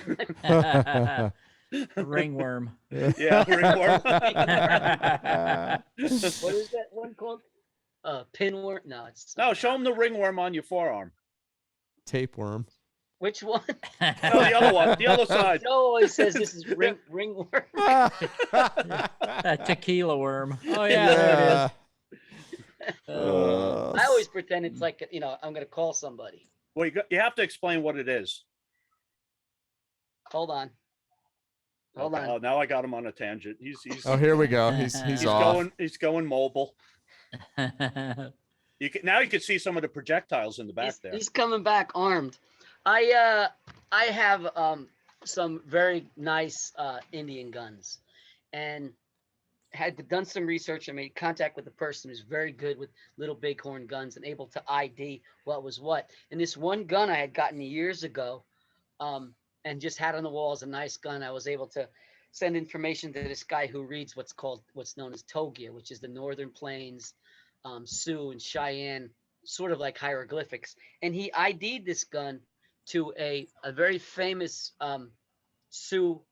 Ringworm. Yeah, ringworm. What is that one called? Pinworm? No, it's No, show him the ringworm on your forearm. Tapeworm. Which one? No, the other one, the other side. Joe always says this is ringworm. A tequila worm. Oh yeah, there it is. I always pretend it's like, I'm going to call somebody. Well, you have to explain what it is. Hold on. Hold on. Oh, now I got him on a tangent. He's Oh, here we go. He's off. He's going mobile. You can see some of the projectiles in the back there. He's coming back armed. I have some very nice Indian guns, and had done some research. I made contact with a person who's very good with little bighorn guns and able to ID what was what. And this one gun I had gotten years ago, and just had on the wall as a nice gun. I was able to send information to this guy who reads what's known as Togia, which is the Northern Plains, Sioux and Cheyenne, sort of like hieroglyphics. And he ID'd this gun to a very famous Sioux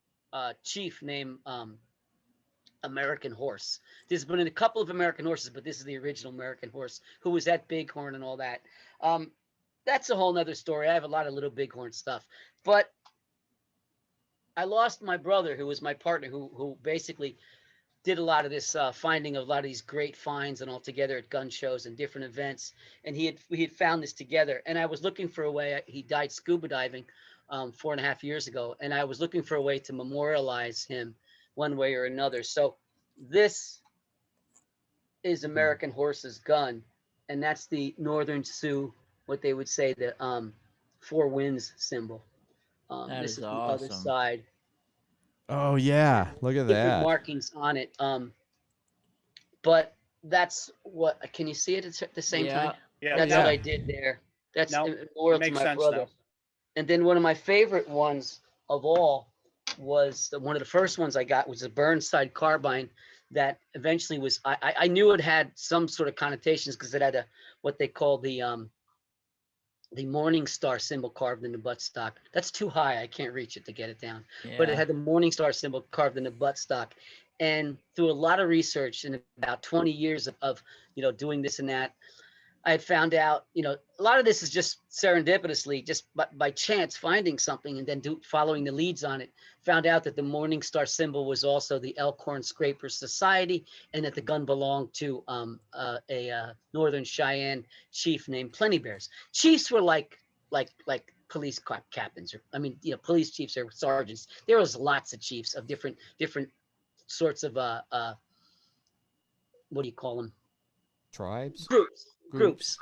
chief named American Horse. There's been a couple of American horses, but this is the original American Horse who was at Bighorn and all that. That's a whole nother story. I have a lot of little bighorn stuff, but I lost my brother, who was my partner, who basically did a lot of this finding of a lot of these great finds and all together at gun shows and different events. And we had found this together. And I was looking for a way. He died scuba diving 4.5 years ago, and I was looking for a way to memorialize him one way or another. So this is American Horse's gun, and that's the Northern Sioux, what they would say the Four Winds symbol. That This is is the awesome. other side. Oh yeah, look at Different that. markings on it. But that's what. Can you see it at the same time? Yeah. That's yeah. what I did there. That's Now, memorial to makes my sense brother. now. And then one of my favorite ones of all was one of the first ones I got was a Burnside Carbine that eventually was. I knew it had some sort of connotations because it had what they call the Morning Star symbol carved in the buttstock. That's too high. I can't reach it to get it down. But it Yeah. had the Morning Star symbol carved in the buttstock. And through a lot of research and about 20 years of doing this and that, I had found out, a lot of this is just serendipitously, just by chance finding something and then following the leads on it. Found out that the Morning Star symbol was also the Elkhorn Scrapers Society, and that the gun belonged to a Northern Cheyenne chief named Plenty Bears. Chiefs were like police captains, or police chiefs or sergeants. There was lots of chiefs of different sorts of what do you call them? Tribes. Groups.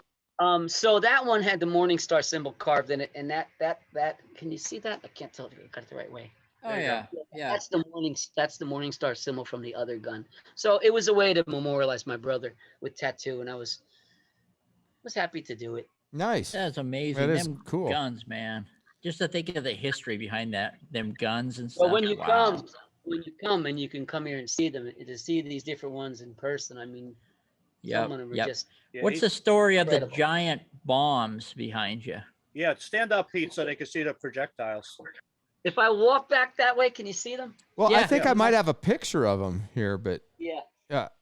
So that one had the Morning Star symbol carved in it, and that can you see that? I can't tell if I got it the right way. Oh There you yeah. go. Yeah. That's the Morning Star symbol from the other gun. So it was a way to memorialize my brother with tattoo, and I was happy to do it. Nice. That's amazing. That is Them cool. guns, man. Just to think of the history behind them guns and stuff. Well, when you Wow. come and you can come here and see them, to see these different ones in person, I mean, some of them are just Yeah, What's the story of the incredible. giant bombs behind you? Yeah, stand up, Pete, so they can see the projectiles. If I walk back that way, can you see them? Well, I Yeah. think I might have a picture of them here, but Yeah.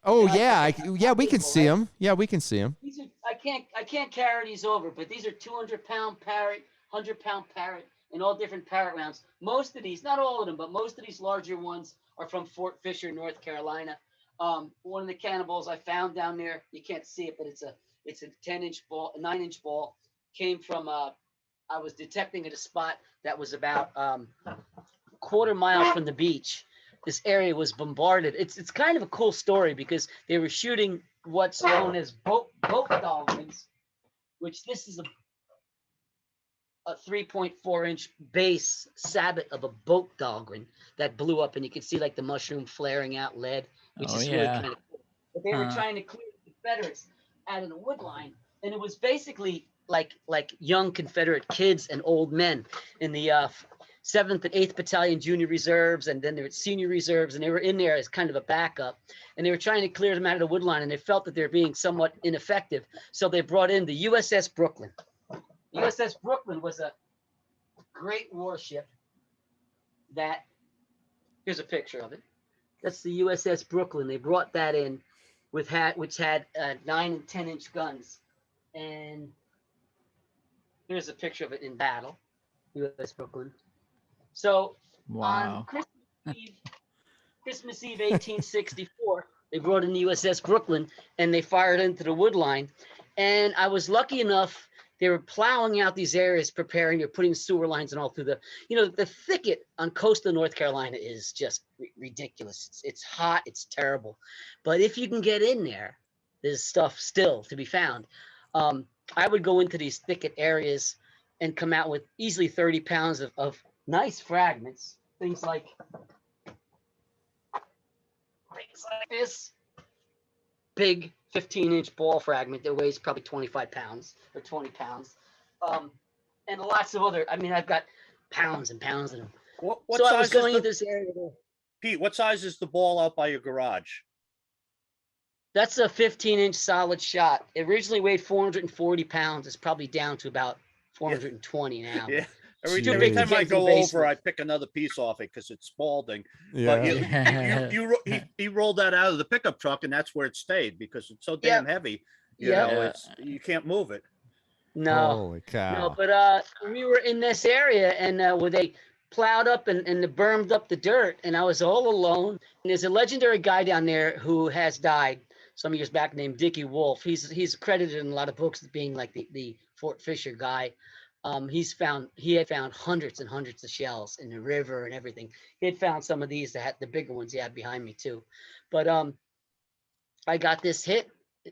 oh Yeah, yeah, we can see them. Yeah, we can see them. These are I can't carry these over, but these are 200-pound parrot, 100-pound parrot, and all different parrot rounds. Most of these, not all of them, but most of these larger ones are from Fort Fisher, North Carolina. One of the cannonballs I found down there, you can't see it, but it's a 10-inch ball, a 9-inch ball, came from I was detecting at a spot that was about a quarter mile from the beach. This area was bombarded. It's kind of a cool story because they were shooting what's known as boat dolphins, which this is a 3.4-inch base sabot of a boat dolphin that blew up, and you could see like the mushroom flaring out lead, which Oh, is really yeah. kind of cool. But they were trying to clear the Confederates out of the wood line, and it was basically like young Confederate kids and old men in the 7th and 8th Battalion Junior Reserves, and then there were Senior Reserves, and they were in there as kind of a backup, and they were trying to clear them out of the wood line, and they felt that they're being somewhat ineffective, so they brought in the USS Brooklyn. The USS Brooklyn was a great warship that, here's a picture of it. That's the USS Brooklyn. They brought that in which had 9 and 10-inch guns, and here's a picture of it in battle, USS Brooklyn. So Wow. on Christmas Eve 1864, they brought in the USS Brooklyn, and they fired into the wood line. And I was lucky enough, they were plowing out these areas, preparing, they're putting sewer lines and all through the thicket on coastal North Carolina is just ridiculous. It's hot, it's terrible. But if you can get in there, there's stuff still to be found. I would go into these thicket areas and come out with easily 30 pounds of nice fragments, things like things like this. Big 15-inch ball fragment that weighs probably 25 pounds or 20 pounds. And lots of other, I mean, I've got pounds and pounds of them. What So I size was is going the, into this area. Pete, what size is the ball out by your garage? That's a 15-inch solid shot. It originally weighed 440 pounds. It's probably down to about 420 now. Yeah. Every Jeez. time I Kids in go the over, basement. I pick another piece off it because it's balding. Yeah. But he rolled that out of the pickup truck, and that's where it stayed because it's so damn heavy. You know, you can't move it. No. Holy cow. No, but we were in this area, and where they plowed up and they burned up the dirt, and I was all alone. And there's a legendary guy down there who has died some years back named Dickie Wolf. He's credited in a lot of books as being like the Fort Fisher guy. He had found hundreds and hundreds of shells in the river and everything. He had found some of these that had the bigger ones he had behind me too. But I got this hit,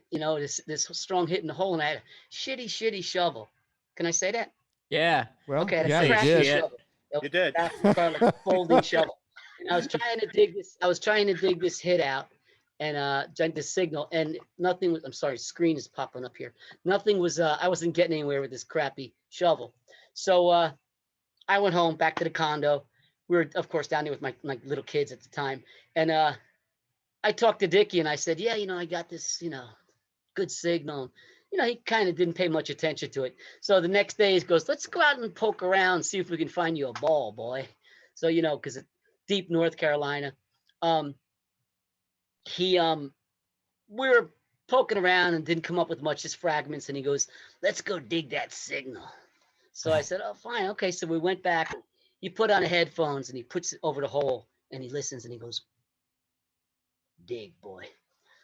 you know, this strong hit in the hole, and I had a shitty shovel. Can I say that? Yeah. Well, Okay, yeah, you crappy did. shovel. You did. Like a folding shovel. And I was trying to dig this hit out, and the signal, and nothing was. I'm sorry, screen is popping up here. Nothing was. I wasn't getting anywhere with this crappy shovel. So I went home, back to the condo. We were, of course, down there with my little kids at the time, and I talked to Dickie, and I said, yeah, you know, I got this, you know, good signal. You know, he kind of didn't pay much attention to it. So the next day he goes, let's go out and poke around, see if we can find you a ball, boy. So, you know, because it's deep North Carolina. We were poking around and didn't come up with much, just fragments. And he goes, let's go dig that signal. So I said, oh, fine. Okay. So we went back. He put on the headphones and he puts it over the hole and he listens and he goes, dig, boy.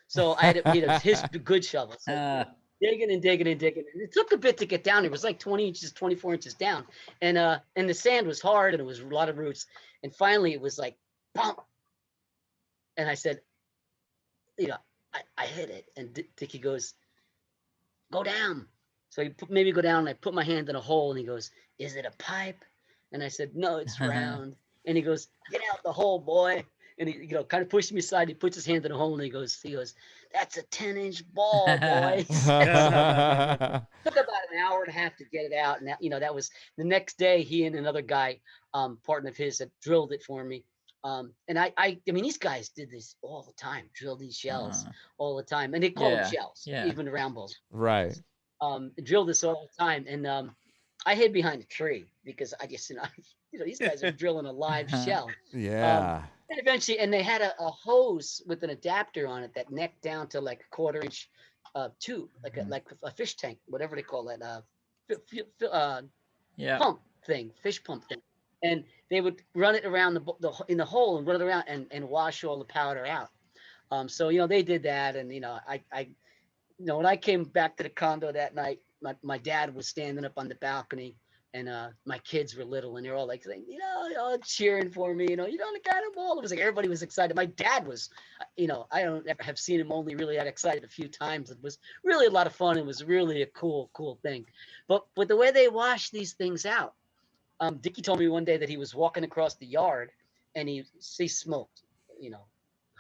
So I had his good shovel. So digging and digging and digging. And it took a bit to get down. It was like 20 inches, 24 inches down. And the sand was hard and it was a lot of roots. And finally it was like, bump. And I said, you know, I hit it. And Dickie goes, go down. So he put, maybe go down, and I put my hand in a hole, and he goes, is it a pipe? And I said, no, it's round. And he goes, get out the hole, boy. And he, you know, kind of pushed me aside. He puts his hand in a hole, and he goes, that's a 10-inch ball, boy. Took about an hour and a half to get it out. And that, you know, that was the next day. He and another guy, partner of his, had drilled it for me. And I mean, these guys did this all the time, drill these shells all the time, and they call them shells, even the round balls. Right. Drill this all the time, and I hid behind a tree because I just, you know, these guys are drilling a live shell. Yeah. And eventually, and they had a hose with an adapter on it that necked down to like a 1/4-inch tube, like a fish tank, whatever they call that, pump thing, fish pump thing. And they would run it around in the hole and run it around and wash all the powder out. So, you know, they did that. And, you know, I you know, when I came back to the condo that night, my dad was standing up on the balcony, and my kids were little, and they're all like saying, you know, all cheering for me, you know, got a ball. It was like everybody was excited. My dad was, you know, I don't ever have seen him only really that excited a few times. It was really a lot of fun. It was really a cool thing. But with the way they wash these things out, Dickie told me one day that he was walking across the yard and he smoked, you know,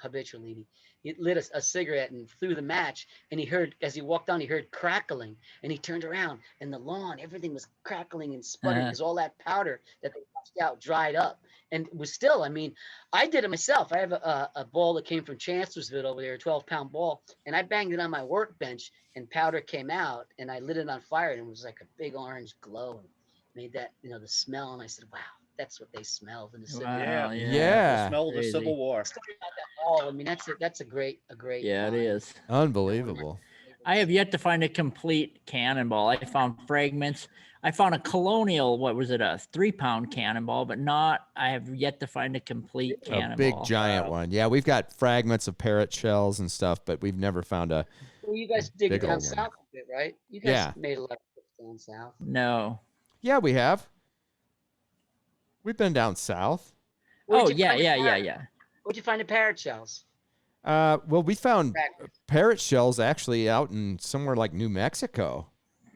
habitually. He lit a cigarette and threw the match, and he heard, as he walked down, he heard crackling, and he turned around, and the lawn, everything was crackling and sputtering because all that powder that they washed out dried up. And it was still, I mean, I did it myself. I have a ball that came from Chancellorsville over there, a 12-pound ball, and I banged it on my workbench, and powder came out, and I lit it on fire, and it was like a big orange glow, and made that, you know, the smell. And I said, wow, that's what they smelled in the Civil War. The smell of the Civil War. Story about that ball. I mean, that's a great. Yeah, it is. Unbelievable. I have yet to find a complete cannonball. I found fragments. I found a colonial, what was it, a 3-pound cannonball, but I have yet to find a complete cannonball. A big giant one. Yeah, we've got fragments of parrot shells and stuff, but we've never found a. Well, you guys dig big down old south a bit, right? You guys made a lot of trips down south. No. Yeah, we have. We've been down south. Where'd you yeah. Where'd you find the parrot shells? Well, we found parrot shells actually out in somewhere like New Mexico.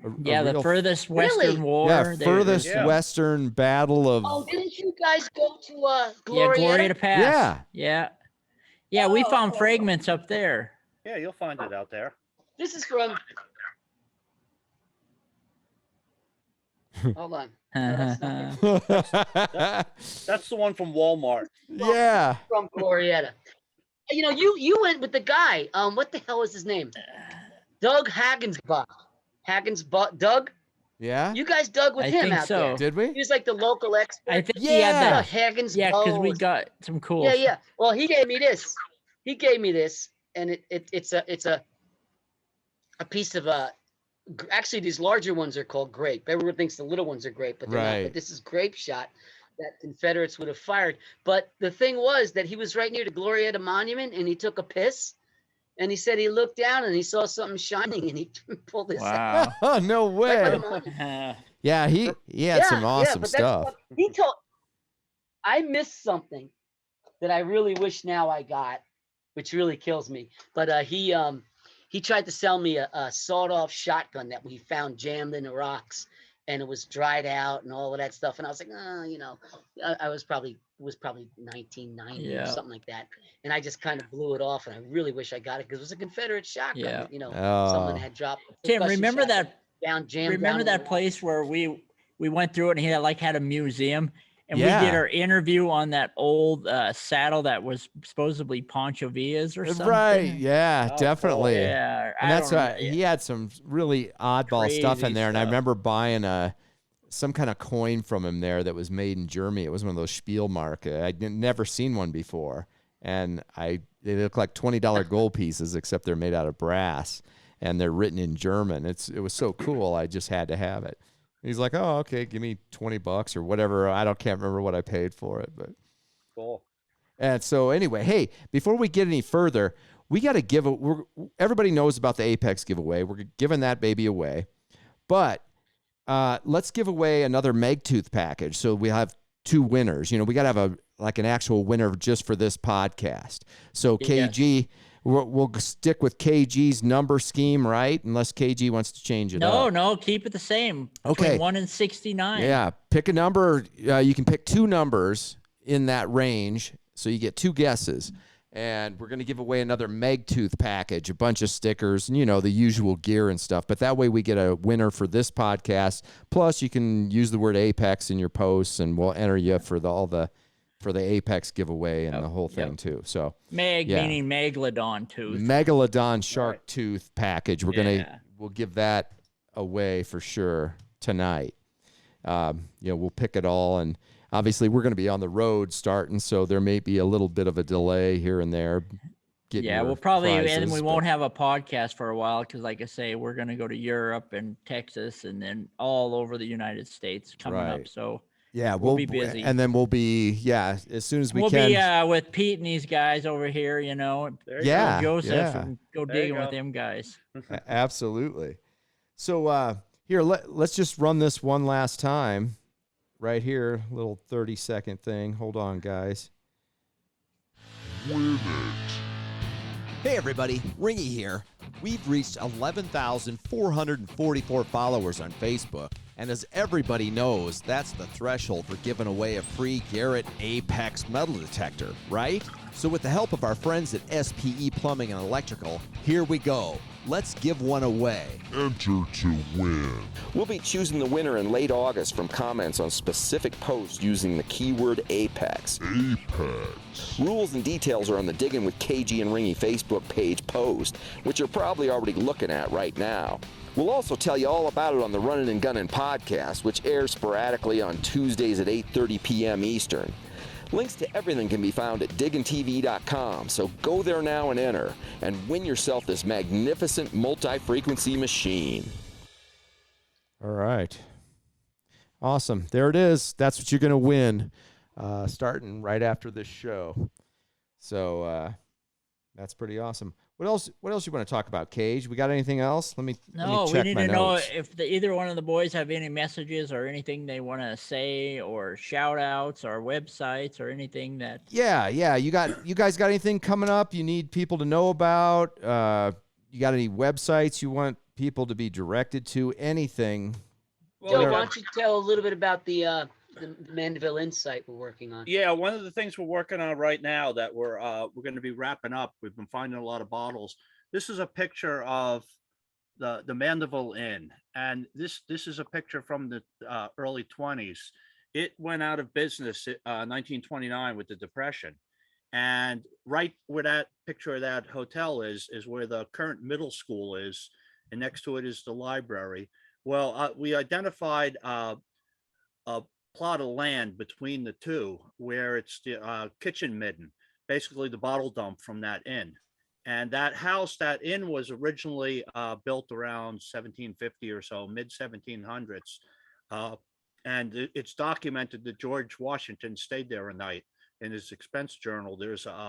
The furthest western war. Yeah, furthest western battle of. Oh, didn't you guys go to Glorieta? Glorieta Pass. Yeah. Yeah, we found fragments up there. Yeah, you'll find it out there. This is from. Hold on. No, that's not That's the one from Walmart. Yeah. from Glorietta. You know, you went with the guy. What the hell is his name? Doug Haggensbach. Doug. Yeah. You guys dug with I him think out so. there. Did He we? was like the local expert. I think Yeah. he had that. Haggensbach. Yeah, because we got some cool. Yeah. Well, he gave me this. And it's a piece of actually these larger ones are called grape. Everyone thinks the little ones are grape, but they're not. Right. But this is grape shot that Confederates would have fired. But the thing was that he was right near the Glorietta Monument, and he took a piss, and he said he looked down and he saw something shining, and he pulled this out. Wow. Oh, no Right by the way. monument. Yeah, he had some awesome but that's stuff. what he told. I missed something that I really wish now I got, which really kills me. But he tried to sell me a sawed-off shotgun that we found jammed in the rocks, and it was dried out and all of that stuff. And I was like, you know, I was probably 1990 Yeah. or something like that. And I just kind of blew it off. And I really wish I got it because it was a Confederate shotgun. Yeah. That, you know, Oh. someone had dropped. a Tim, percussion remember shotgun that? jammed down Remember in the that rocks. place where we went through it and he had a museum, and Yeah. we did our interview on that old saddle that was supposedly Pancho Villa's or something. Right. Yeah, Oh, cool. definitely. Yeah. And that's why why he had some really oddball stuff in Crazy there. And I stuff. remember buying some kind of coin from him there that was made in Germany. It was one of those Spielmark. I'd never seen one before. And they look like $20 gold pieces, except they're made out of brass and they're written in German. It was so cool. I just had to have it. He's like, oh, okay, give me $20 or whatever. Can't remember what I paid for it, but. Cool. And so anyway, hey, before we get any further, we got to everybody knows about the Apex giveaway. We're giving that baby away. But let's give away another Megtooth package. So we have 2 winners. You know, we got to have an actual winner just for this podcast. So KG, we'll stick with KG's number scheme, right? Unless KG wants to change it up. No, keep it the same. Okay. Between 1 and 69. Yeah, pick a number. You can pick 2 numbers in that range, so you get 2 guesses. And we're going to give away another Megtooth package, a bunch of stickers, and, you know, the usual gear and stuff. But that way we get a winner for this podcast. Plus, you can use the word Apex in your posts, and we'll enter you for the Apex giveaway and the whole thing too. So Meaning Megalodon tooth. Megalodon shark tooth package. We'll give that away for sure tonight. We'll pick it all, and obviously we're going to be on the road starting, so there may be a little bit of a delay here and there. We'll probably, and we won't have a podcast for a while because, like I say, we're going to go to Europe and Texas and then all over the United States coming up. So yeah, we'll be busy, and then we'll be as soon as we can. We'll be with Pete and these guys over here, you know. Joseph, and go digging with them guys. Absolutely. So here, let's just run this one last time. Right here, little 30-second thing. Hold on, guys. Hey everybody, Ringy here. We've reached 11,444 followers on Facebook, and as everybody knows, that's the threshold for giving away a free Garrett Apex metal detector, right? So with the help of our friends at SPE Plumbing and Electrical, here we go. Let's give one away. Enter to win. We'll be choosing the winner in late August from comments on specific posts using the keyword Apex. Apex. Rules and details are on the Diggin with KG and Ringy Facebook page post, which you're probably already looking at right now. We'll also tell you all about it on the Runnin Gunnin Podcast, which airs sporadically on Tuesdays at 8:30 p.m. Eastern. Links to everything can be found at diggintv.com, so go there now and enter, and win yourself this magnificent multi-frequency machine. All right. Awesome. There it is. That's what you're going to win starting right after this show. So that's pretty awesome. What else you want to talk about, Cage? We got anything else? Let me check we need my to know notes. if either one of the boys have any messages or anything they want to say, or shout outs or websites or anything that. Yeah. You guys got anything coming up you need people to know about? You got any websites you want people to be directed to? Anything? Joe, why don't you tell a little bit about the the Mandeville Inn site we're working on. Yeah, one of the things we're working on right now that we're going to be wrapping up. We've been finding a lot of bottles. This is a picture of the Mandeville Inn, and this is a picture from the early 20s. It went out of business 1929 with the Depression, and right where that picture of that hotel is where the current middle school is, and next to it is the library. Well, we identified a plot of land between the two where it's the kitchen midden, basically the bottle dump from that inn. And that house, that inn, was originally built around 1750 or so, mid 1700s. And it's documented that George Washington stayed there a night. In his expense journal, there's an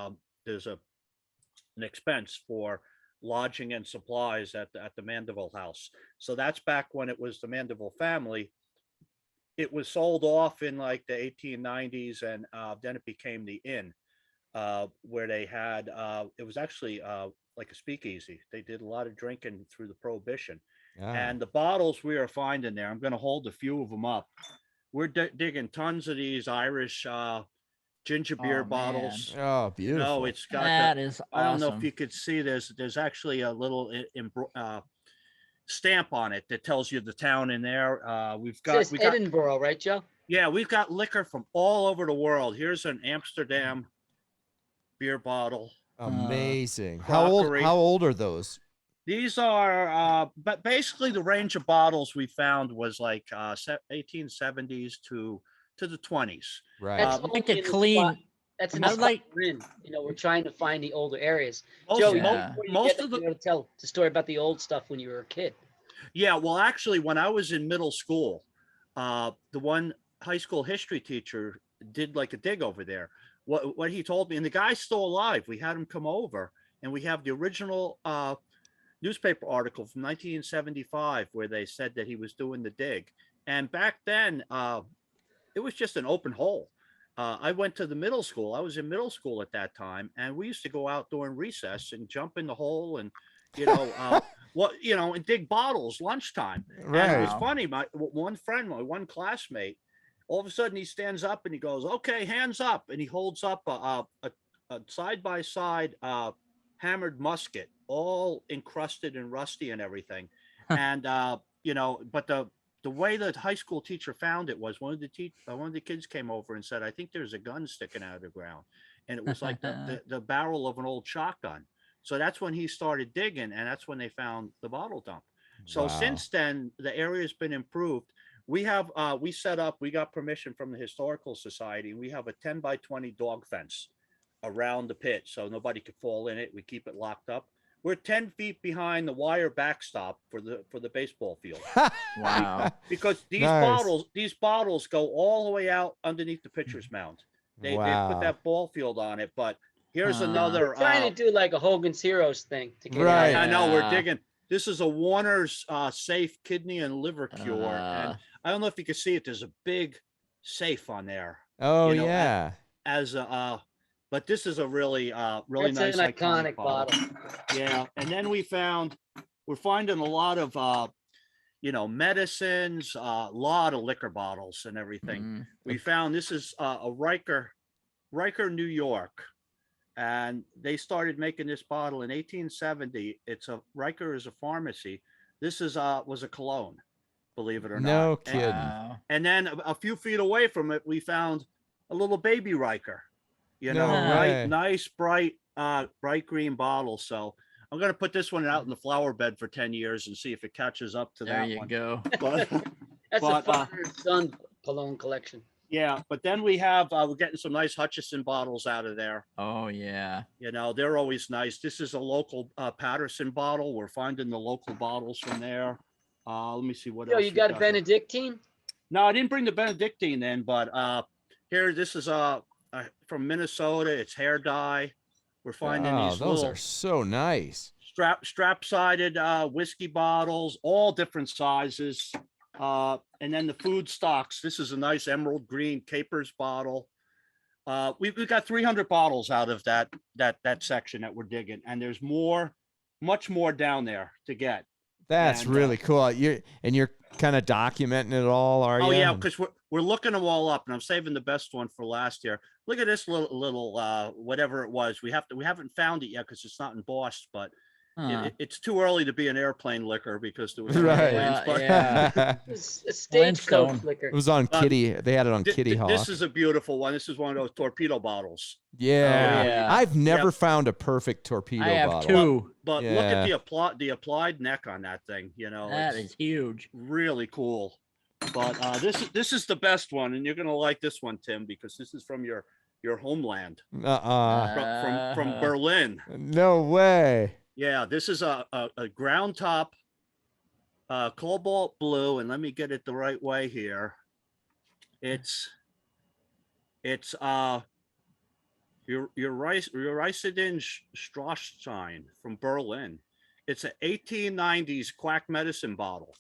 expense for lodging and supplies at the Mandeville house. So that's back when it was the Mandeville family. It was sold off in like the 1890s, and then it became the inn, where they had, it was actually like a speakeasy. They did a lot of drinking through the Prohibition. And the bottles we are finding there, I'm going to hold a few of them up. We're digging tons of these Irish ginger beer bottles. Oh, beautiful. No, it's got That is awesome. I don't know if you could see this. There's actually a little stamp on it that tells you the town in there. We got Edinburgh, right, Joe? Yeah, we've got liquor from all over the world. Here's an Amsterdam beer bottle. Amazing. Crockery. How old are those? These are, but basically the range of bottles we found was like 1870s to the 20s. Right. That's like only a in the clean. spot- That's in the I spot like- we're in. We're trying to find the older areas. Most- Joey, yeah. before you most get of there, the- you gotta tell the story about the old stuff when you were a kid. Yeah, well, actually, when I was in middle school, the one high school history teacher did like a dig over there. What he told me, and the guy's still alive. We had him come over, and we have the original newspaper article from 1975 where they said that he was doing the dig. And back then, it was just an open hole. I went to the middle school. I was in middle school at that time, and we used to go out during recess and jump in the hole and, and dig bottles lunchtime. Right. And it was funny. My one classmate, all of a sudden he stands up and he goes, "Okay, hands up," and he holds up a side by side hammered musket, all encrusted and rusty and everything. And but the way the high school teacher found it was one of the kids came over and said, "I think there's a gun sticking out of the ground," and it was like the barrel of an old shotgun. So that's when he started digging, and that's when they found the bottle dump. So since then, the area has been improved. We have we got permission from the Historical Society. We have a 10 by 20 dog fence around the pit, so nobody could fall in it. We keep it locked up. We're 10 feet behind the wire backstop for the baseball field. Wow. Because these Nice. bottles go all the way out underneath the pitcher's mound. They put Wow. that ball field on it. But here's Huh. another. We're trying to do like a Hogan's Heroes thing to get Right. I know we're Yeah. digging. This is a Warner's safe kidney and liver cure, and I don't know if you can see it. There's a big safe on there. Oh, you know, yeah. As a but this is a really That's nice an iconic bottle. Yeah, and then we're finding a lot of medicines, a lot of liquor bottles and everything. Mm. We found this is a Riker, New York, and they started making this bottle in 1870. Riker is a pharmacy. This was a cologne, believe it or No not. kidding. Wow. And then a few feet away from it, we found a little baby Riker. No way. Nice, bright green bottle. So I'm going to put this one out in the flower bed for 10 years and see if it catches up to There that you one. go. But, That's But, a father-son cologne collection. yeah, but then we have, we're getting some nice Hutchison bottles out of there. Oh yeah. They're always nice. This is a local Patterson bottle. We're finding the local bottles from there. Let me see what Yo, else. you we got a Benedictine? No, I didn't bring the Benedictine in, but here, this is from Minnesota. It's hair dye. We're finding these those little are so nice. strap-sided whiskey bottles, all different sizes. And then the food stocks. This is a nice emerald green Capers bottle. We've got 300 bottles out of that section that we're digging, and there's much more down there to get. That's And, really cool. You're kind of documenting it all, are you? Oh yeah, because we're looking them all up, and I'm saving the best one for last year. Look at this little whatever it was. We haven't found it yet because it's not embossed, but it's too early to be an airplane liquor because there was no Right. airplanes. But Yeah. It's a stagecoach Flintstone. liquor. It was on Kitty. They had it on Kitty Hawk. this is a beautiful one. This is one of those torpedo bottles. Yeah. yeah. I've never found a perfect torpedo I have bottle. two. But look at the applied neck on that thing. You know, That it's is huge. really cool. But this is the best one, and you're gonna like this one, Tim, because this is from your homeland, from Berlin. No way. Yeah, this is a ground top cobalt blue, and let me get it the right way here. It's your Reisenden Straßstein from Berlin. It's an 1890s quack medicine bottle.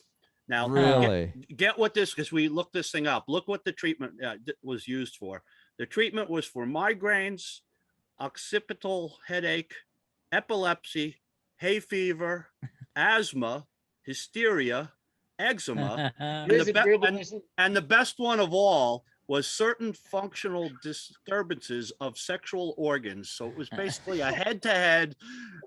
Now, Really? get what this, because we looked this thing up. Look what the treatment was used for. The treatment was for migraines, occipital headache, epilepsy, hay fever, asthma, hysteria, eczema, and the best one of all was certain functional disturbances of sexual organs. So it was basically a head-to-head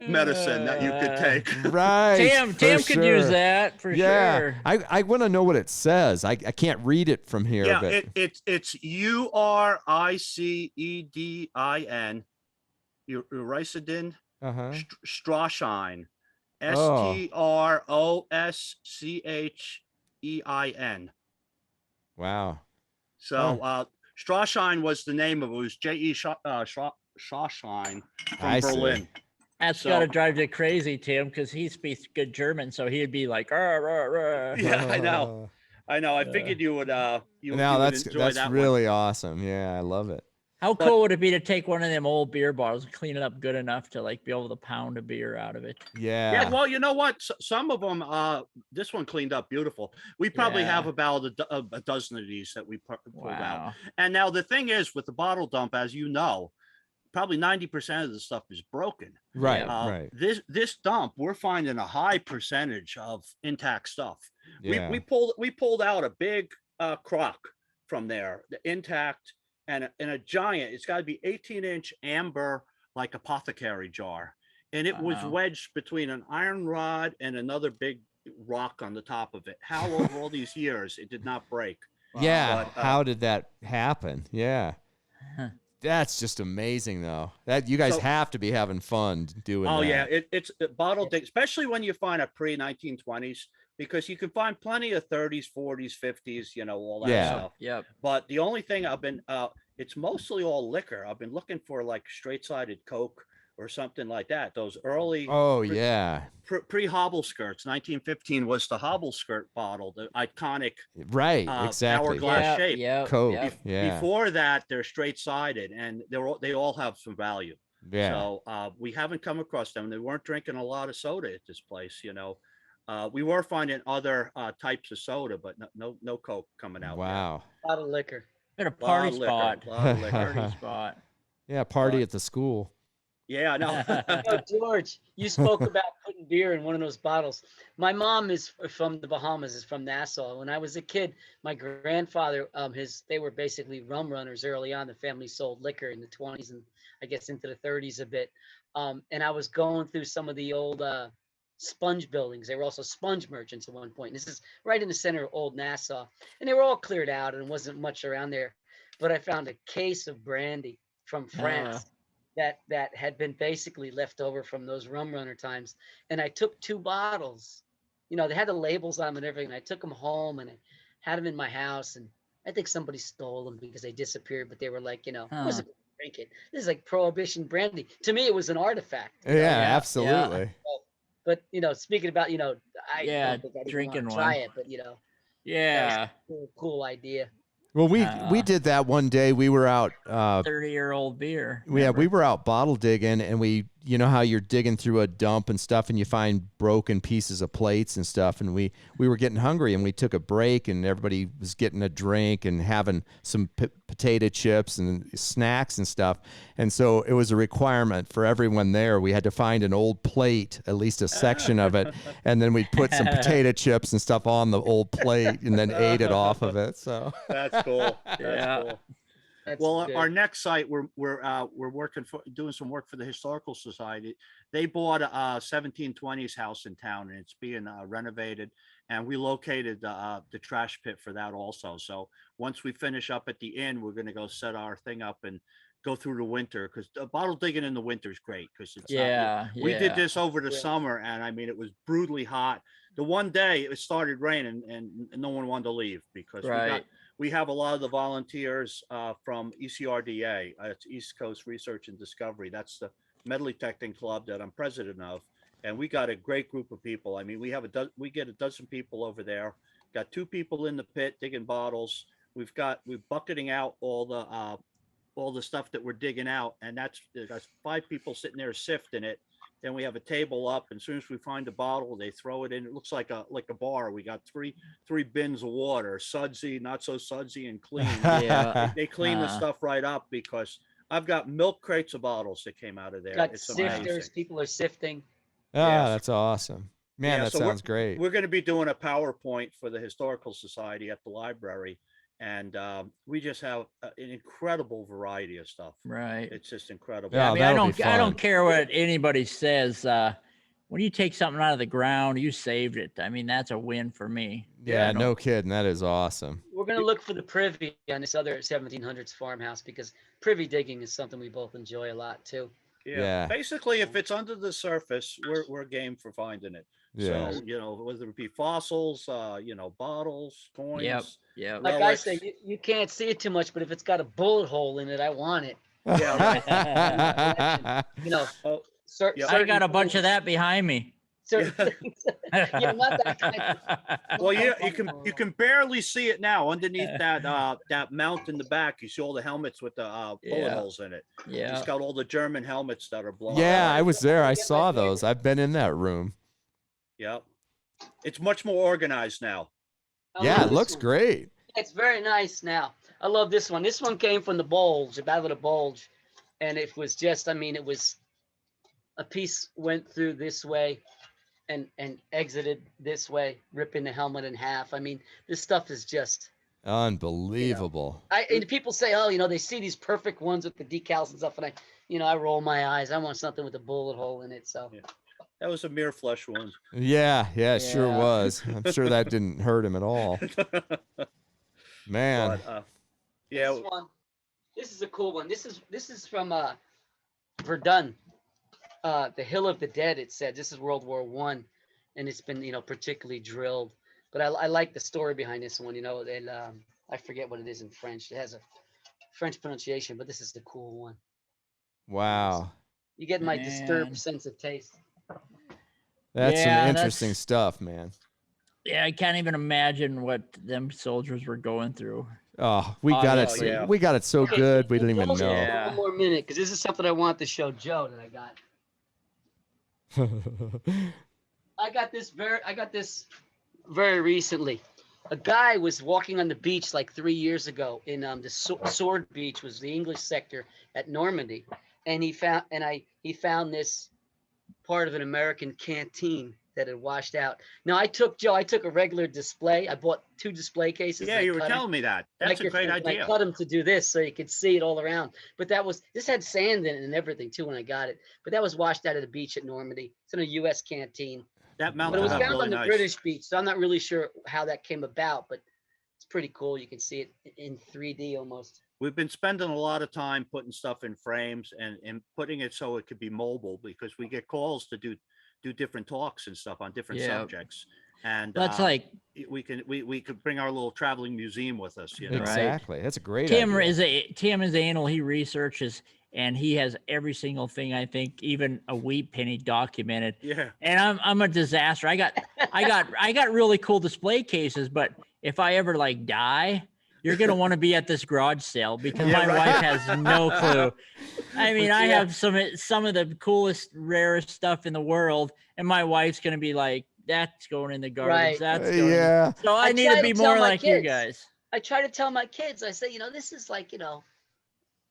medicine that you could take. Right. Tim could use that for sure. I want to know what it says. I can't read it from here. Yeah, but it's URICEDIN, Reisenden Straßstein, STROSCHEIN. Wow. So Straßstein was the name of it. It was J.E. Straßstein from Berlin. That's gotta drive you crazy, Tim, because he speaks good German, so he'd be like, rah, rah, rah. Yeah, I know. I figured you would enjoy that's that really one. awesome. Yeah, I love it. How cool would it be to take one of them old beer bottles and clean it up good enough to like be able to pound a beer out of it? Yeah, well, you know what? Some of them, this one cleaned up beautiful. We probably have about a dozen of these that we pulled out. And now the thing is, with the bottle dump, as you know, probably 90% of the stuff is broken. Right, right. This dump, we're finding a high percentage of intact stuff. Yeah. We pulled out a big crock from there, the intact, and a giant. It's got to be 18-inch amber, like apothecary jar, and it was wedged between an iron rod and another big rock on the top of it. How over all these years it did not break? Yeah. But, how did that happen? Yeah. That's just amazing, though. That you guys have to be having fun doing. Oh that. yeah, it's bottle dig, especially when you find a pre-1920s, because you can find plenty of 30s, 40s, 50s, you know, all that stuff. Yeah. But the only thing I've been, it's mostly all liquor. I've been looking for like straight-sided Coke or something like that. Those early. Oh yeah. Pre-hobble skirts. 1915 was the hobble skirt bottle, the iconic. Right. Exactly. Hourglass shape. Yeah. Coke. Before that, they're straight-sided, and they all have some value. Yeah. So we haven't come across them. They weren't drinking a lot of soda at this place, you know. We were finding other types of soda, but no Coke coming out. Wow. A lot of liquor. Got a party spot. Party spot. Yeah, party at the school. Yeah, I know. No, George, you spoke about putting beer in one of those bottles. My mom is from the Bahamas, is from Nassau. When I was a kid, my grandfather, they were basically rum runners early on. The family sold liquor in the 20s and I guess into the 30s a bit. And I was going through some of the old sponge buildings. They were also sponge merchants at one point. And this is right in the center of old Nassau. And they were all cleared out and wasn't much around there. But I found a case of brandy from France. That had been basically left over from those rum runner times. And I took 2 bottles, you know, they had the labels on them and everything. I took them home and I had them in my house. And I think somebody stole them because they disappeared, but they were like, you know, I wasn't gonna drink it. This is like Prohibition brandy. To me, it was an artifact. Yeah, absolutely. Yeah. But, you know, speaking about, you know, I don't think I drinking want to try it, but, you know. Yeah. Cool idea. Well, we did that one day. We were out 30-year-old beer. Yeah, we were out bottle digging, and we you know how you're digging through a dump and stuff and you find broken pieces of plates and stuff. And we were getting hungry and we took a break and everybody was getting a drink and having some potato chips and snacks and stuff. And so it was a requirement for everyone there. We had to find an old plate, at least a section of it. And then we'd put some potato chips and stuff on the old plate and then ate it off of it. So That's cool. That's cool. That's Well, good. our next site, we're doing some work for the Historical Society. They bought a 1720s house in town, and it's being renovated. And we located the trash pit for that also. So once we finish up at the inn, we're going to go set our thing up and go through the winter, because bottle digging in the winter is great because it's we did this over the summer, and I mean it was brutally hot. The one day it started raining and no one wanted to leave because we have a lot of the volunteers from ECRDA, it's East Coast Research and Discovery. That's the metal detecting club that I'm president of, and we got a great group of people. I mean, we get a dozen people over there. Got 2 people in the pit digging bottles. We're bucketing out all the stuff that we're digging out, and that's 5 people sitting there sifting it. Then we have a table up, and as soon as we find a bottle, they throw it in. It looks like a bar. We got three bins of water, sudsy, not so sudsy, and clean. They clean the stuff right up, because I've got milk crates of bottles that came out of there. Got It's sifters. amazing. People are sifting. that's awesome. Man, Yeah, that so sounds great. We're going to be doing a PowerPoint for the Historical Society at the library, and we just have an incredible variety of stuff. Right. It's just incredible. Yeah, I mean, that'll be I fun. don't care what anybody says. When you take something out of the ground, you saved it. I mean, that's a win for me. Yeah, no kidding. That is awesome. We're going to look for the privy on this other 1700s farmhouse, because privy digging is something we both enjoy a lot too. Yeah. Basically, if it's under the surface, we're game for finding it. Yeah. So, whether it be fossils, bottles, coins. Yeah. Like I say, you can't see it too much, but if it's got a bullet hole in it, I want it. Yeah. I got a bunch of that behind me. Certain things. Yeah, not that kind of. Well, you can barely see it now underneath that mount in the back. You see all the helmets with the bullet holes in it. Yeah. It's got all the German helmets that are blown. Yeah, I was there. I saw those. I've been in that room. Yep. It's much more organized now. Yeah, it looks great. It's very nice now. I love this one. This one came from the Bulge, the Battle of the Bulge. And it was just, it was a piece went through this way and exited this way, ripping the helmet in half. I mean, this stuff is just unbelievable. And people say, oh, they see these perfect ones with the decals and stuff. And I roll my eyes. I want something with a bullet hole in it. So that was a mere flesh wound. Yeah, it sure was. I'm sure that didn't hurt him at all. Man. But, this is a cool one. This is from Verdun, the Hill of the Dead. It said this is World War I, and it's been particularly drilled. But I like the story behind this one. I forget what it is in French. It has a French pronunciation, but this is the cool one. Wow. You get my disturbed sense of taste. That's some interesting stuff, man. Yeah, I can't even imagine what them soldiers were going through. Oh, we got it. We got it so good. We didn't even know. Yeah. One more minute, because this is something I want to show Joe that I got. I got this very recently. A guy was walking on the beach like 3 years ago in the Sword Beach, was the English sector at Normandy, and he found this part of an American canteen that had washed out. Now I took a regular display. I bought 2 display cases. Yeah, you were telling me that. That's a great idea. I cut them to do this so you could see it all around. But this had sand in it and everything too when I got it. But that was washed out of the beach at Normandy. It's in a U.S. canteen. That But it was found on the British beach, so I'm not really sure how that came about. But it's pretty cool. You can see it in 3D almost. We've been spending a lot of time putting stuff in frames and putting it so it could be mobile, because we get calls to do different talks and stuff on different subjects, and that's we could bring our little traveling museum with us. Exactly. That's a great Tim idea. Tim is anal. He researches and he has every single thing. I think even a wheat penny documented. Yeah. And I'm a disaster. I got really cool display cases, but if I ever die, you're gonna want to be at this garage sale because Yeah, my right. wife has no clue. I mean, I Yeah. have some of the coolest, rarest stuff in the world, and my wife's gonna be like, "That's going in the garbage. Right. That's going." Yeah. So I need try to to be tell more my like you kids. guys. I try to tell my kids, I say, this is like,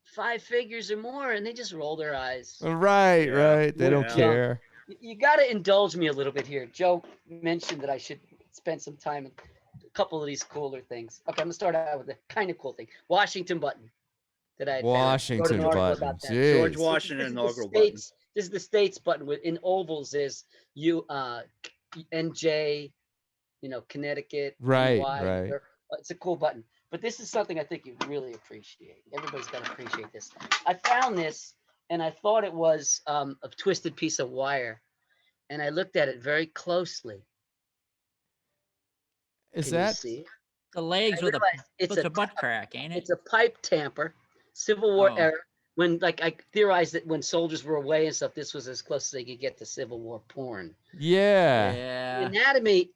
5 figures or more, and they just roll their eyes. Right, Yeah. right. They don't Yeah. care. You got to indulge me a little bit here. Joe mentioned that I should spend some time on a couple of these cooler things. Okay, I'm gonna start out with a kind of cool thing. Washington button that I had found. Wrote Washington an article button. about that. Jeez. George Washington This is the inaugural button. states. This is the states button. In ovals is NJ, Connecticut. Right, NY, right. It's a cool button. But this is something I think you really appreciate. Everybody's got to appreciate this. I found this, and I thought it was a twisted piece of wire, and I looked at it very closely. Is Can you that see it? The legs I with realized it's a butt crack, ain't it? It's a pipe tamper, Civil War Oh. era. When I theorized that when soldiers were away and stuff, this was as close as they could get to Civil War porn. yeah. The Yeah. anatomy,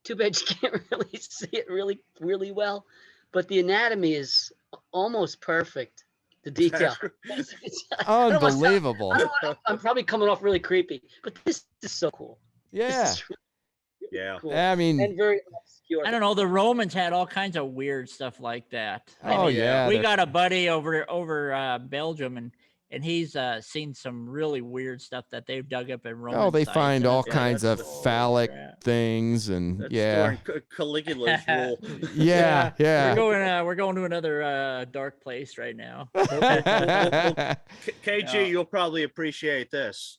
too bad you can't really see it really well, but the anatomy is almost perfect. The detail. I don't wanna sound- Unbelievable. I'm probably coming off really creepy, but this is so cool. This Yeah. is really Yeah. cool. I mean, And very obscure. I don't know. The Romans had all kinds of weird stuff like that. I oh mean, yeah. we that's- got a buddy over Belgium, and he's seen some really weird stuff that they've dug up in Roman. Oh, they sites, find and all it's Yeah, like, kinds of that's- phallic crap. things, and That's yeah, during Caligula's rule. yeah, yeah. We're going to another dark place right now. KG, Yeah. you'll probably appreciate this.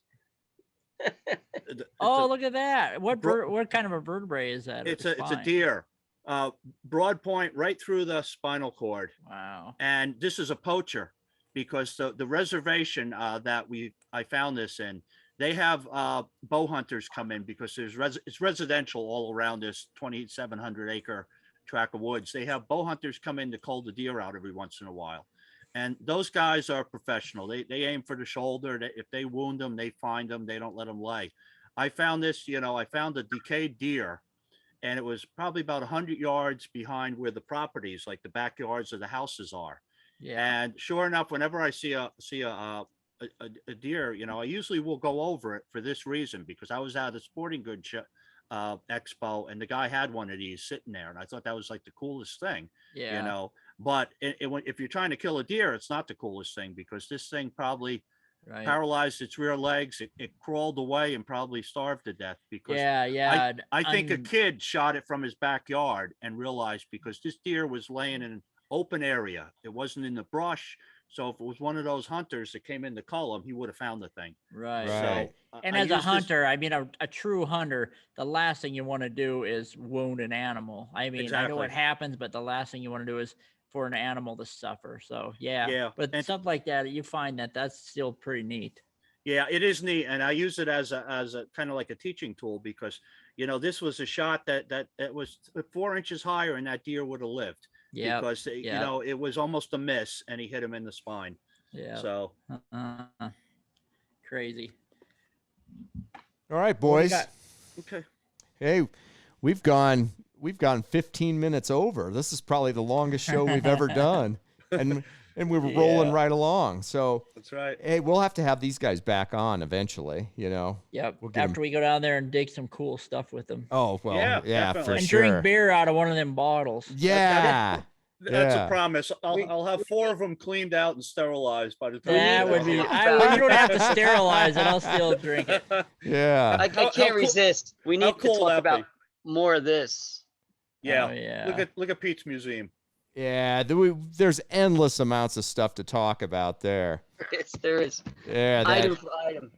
Oh, look at that! What Bro- what kind of a vertebrae is that? It's a Spine? deer. Broad point right through the spinal cord. Wow. And this is a poacher because the reservation that I found this in, they have bow hunters come in because it's residential all around this 2,700 acre tract of woods. They have bow hunters come in to cull the deer out every once in a while. And those guys are professional. They aim for the shoulder. If they wound them, they find them. They don't let them lay. I found this, I found a decayed deer, and it was probably about 100 yards behind where the properties, like the backyards of the houses are. Yeah. And sure enough, whenever I see a deer, I usually will go over it for this reason, because I was at a sporting goods expo, and the guy had one of these sitting there, and I thought that was like the coolest thing, Yeah. But if you're trying to kill a deer, it's not the coolest thing, because this thing probably Right. paralyzed its rear legs. It crawled away and probably starved to death, because Yeah. Yeah. I think a I'm- kid shot it from his backyard and realized, because this deer was laying in an open area, it wasn't in the brush. So if it was one of those hunters that came in to cull him, he would have found the thing. Right. Right. So, And I as a used this- hunter, I mean, a true hunter, the last thing you want to do is wound an animal. I mean, I know Exactly. what happens, but the last thing you want to do is for an animal to suffer. So yeah. Yeah, But and- stuff like that, you find that's still pretty neat. Yeah, it is neat, and I use it as a kind of like a teaching tool, because this was a shot that was 4 inches higher, and that deer would have lived, Yeah. because it was almost a miss, and he hit him in the spine. Yeah. So Crazy. All right, What do you boys. got? okay, Hey, we've gone 15 minutes over. This is probably the longest show we've ever done, and we were rolling Yeah. right along. So that's right. hey, we'll have to have these guys back on eventually. Yep. We'll get 'em- After we go down there and dig some cool stuff with them. Oh well, Yeah, yeah, definitely. for And sure. drink beer out of one of them bottles. Yeah, That's Yeah. a promise. We- I'll have 4 of them cleaned out and sterilized by the time. That we would get be. out. You don't have to sterilize it. I'll still drink it. yeah. I How can't cool- resist. We how need to cool talk that about be? more of this. Yeah. Oh, yeah. Look at Pete's museum. Yeah, there's endless amounts of stuff to talk about there. There is Yeah. item for item.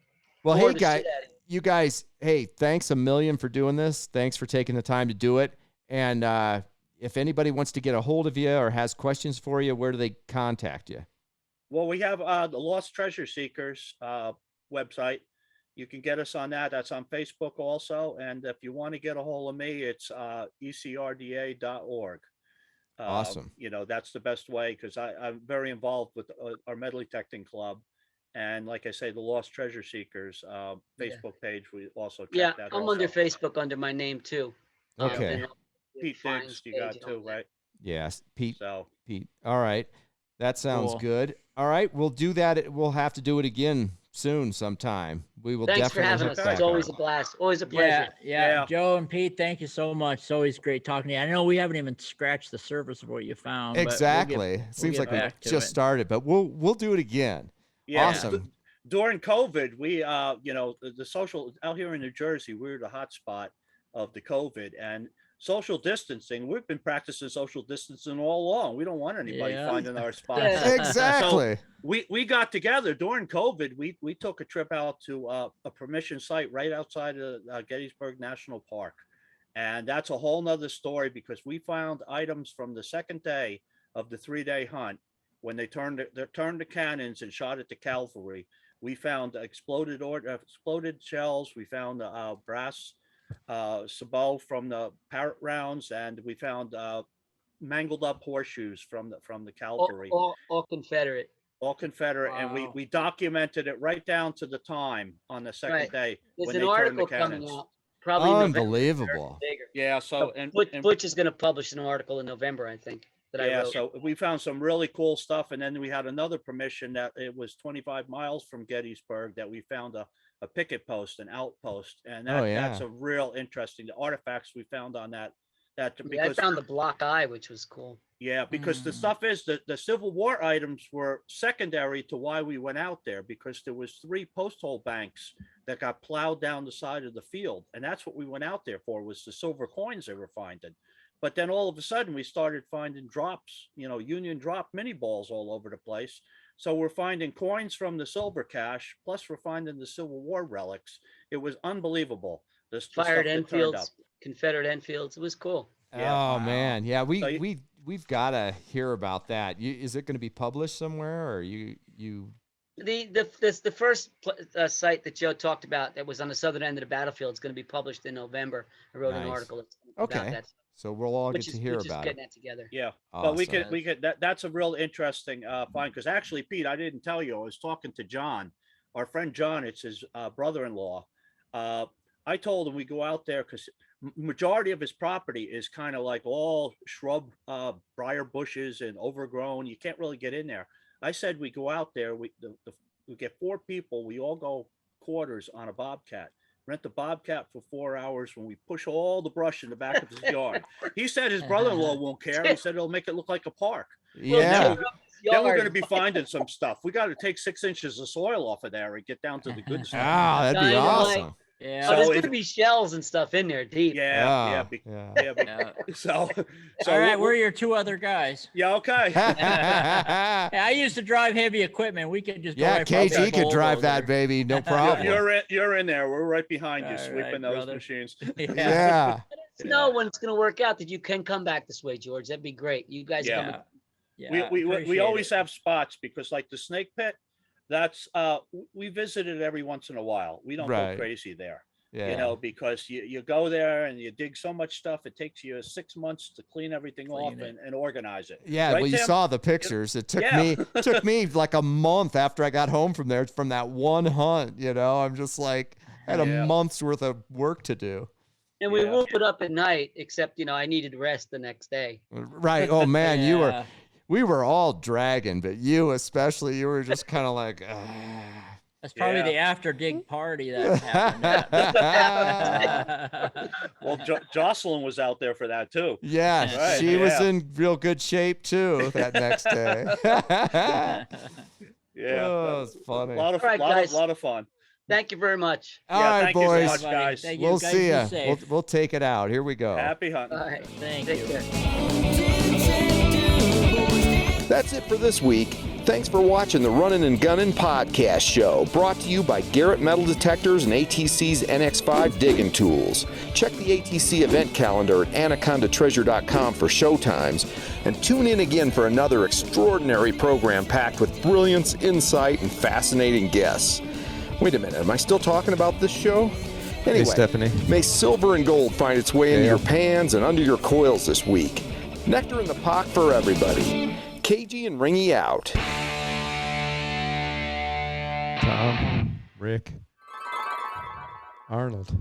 Well, Bore hey, the guys, shit out of you guys, hey, thanks a million for doing this. Thanks for taking the time to do it. And if anybody wants to get a hold of you or has questions for you, where do they contact you? Well, we have the Lost Treasure Seekers website. You can get us on that. That's on Facebook also. And if you want to get a hold of me, it's ecrda.org. Awesome. That's the best way, because I'm very involved with our metal detecting club. And like I say, the Lost Treasure Seekers Facebook page, we also check Yeah, that I'm also. under Facebook under my name too. Okay. and Pete find Diggs, you got page too, on that. right? Yes, Pete. So Pete. All right. That sounds Cool. good. All right. We'll do that. We'll have to do it again soon sometime. We will Thanks for definitely having hook us. back It's always a up. blast. Always a pleasure. Yeah. Joe and Pete, thank you so much. It's always great talking to you. I know we haven't even scratched the surface of what you found. Exactly. But Seems like we back to just it. started, but we'll do it again. yeah, Awesome. During COVID, we the social out here in New Jersey, we're the hot spot of the COVID and social distancing. We've been practicing social distancing all along. We don't want anybody Yeah. finding our spots. Yeah. Exactly. We got together during COVID. We took a trip out to a permission site right outside of Gettysburg National Park, and that's a whole nother story because we found items from the second day of the 3-day hunt when they turned the cannons and shot at the cavalry. We found exploded shells. We found brass sabot from the parrot rounds, and we found mangled up horseshoes from the cavalry. All Confederate. All Confederate, Wow. and we documented it right down to the time on the second Right. day There's when an they turned the article coming cannons. out. Probably in November. Unbelievable. Bigger. Yeah, so and Butch is going to publish an article in November, I think. That I yeah, wrote. so we found some really cool stuff, and then we had another permission that it was 25 miles from Gettysburg that we found a picket post, an outpost, and that's a real interesting the artifacts we found on that. I Because found the block eye, which was cool. yeah, because the stuff is that the Civil War items were secondary to why we went out there, because there was 3 post hole banks that got plowed down the side of the field, and that's what we went out there for, was the silver coins they were finding. But then all of a sudden we started finding drops, Union drop mini balls all over the place. So we're finding coins from the silver cache, plus we're finding the Civil War relics. It was unbelievable. The stuff Fired that turned up. Enfields, Confederate Enfields. It was cool. Yeah. Oh man. Yeah, So we've got to hear about that. Is it going to be published somewhere, or you The first site that Joe talked about that was on the southern end of the battlefield is going to be published in November. I wrote an Nice. article Okay. about that. So we'll all get Which to is hear which is about getting it. that together. Yeah, Awesome. but we could that's a real interesting find, because actually, Pete, I didn't tell you, I was talking to John, our friend John. It's his brother-in-law. I told him we go out there because majority of his property is kind of like all shrub, briar bushes and overgrown. You can't really get in there. I said we go out there. We get 4 people. We all go quarters on a Bobcat. Rent the Bobcat for 4 hours when we push all the brush in the back of his yard. He said his brother-in-law won't care. He said it'll make it look like a park. Yeah. Then we're going to be finding some stuff. We got to take 6 inches of soil off of there and get down to the good stuff. Ah, that'd be Dynamite. awesome. Yeah. So there's So going to be shells and stuff in there deep. Yeah. Yeah. So All right, we're your 2 other guys. yeah, okay. yeah, Hey, I used to drive heavy equipment. We could just drive KG could drive bulldozer. that baby, no problem. You're in there. We're right behind you, All sweeping right, those brother. machines. Yeah. Know when it's going to work out that you can come back this way, George. That'd be great. You guys Yeah. come. Yeah, we appreciate always it. have spots, because like the snake pit, that's we visit it every once in a while. We don't Right. go crazy there. Yeah. Because you go there and you dig so much stuff, it takes you 6 months to clean everything off Clean it. and organize it. Yeah, Right, well, you Tim? saw the pictures. It took Yeah. me like a month after I got home from there, from that one hunt. I'm just like, I had Yeah. a month's worth of work to do. And we Yeah. won't put up at night, except I needed rest the next day. Right? Oh man, Yeah. we were all dragging, but you especially, you were just kind of like, That's probably Yeah. the after dig party that happened. Well, Jocelyn was out there for that too. yeah, Right, she was yeah. in real good shape too that next day. Yeah, Oh, it's funny. a lot of All right, guys. lot of fun. Thank you very much. All Yeah, right, thank you so boys. much, guys. Thank you. We'll Guys, see be ya. safe. We'll take it out. Here we go. Happy hunting. All right. Thank Take you. care. That's it for this week. Thanks for watching the Runnin Gunnin Podcast Show, brought to you by Garrett Metal Detectors and ATC's NX5 Diggin tools. Check the ATC event calendar at anacondatreasure.com for showtimes, and tune in again for another extraordinary program packed with brilliance, insight, and fascinating guests. Wait a minute, am I still talking about this show? Anyway, Stephanie. may silver and gold find its way into Yeah. your pans and under your coils this week. Nectar in the pot for everybody. KG and Ringy out. Tom, Rick, Arnold.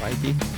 Mikey.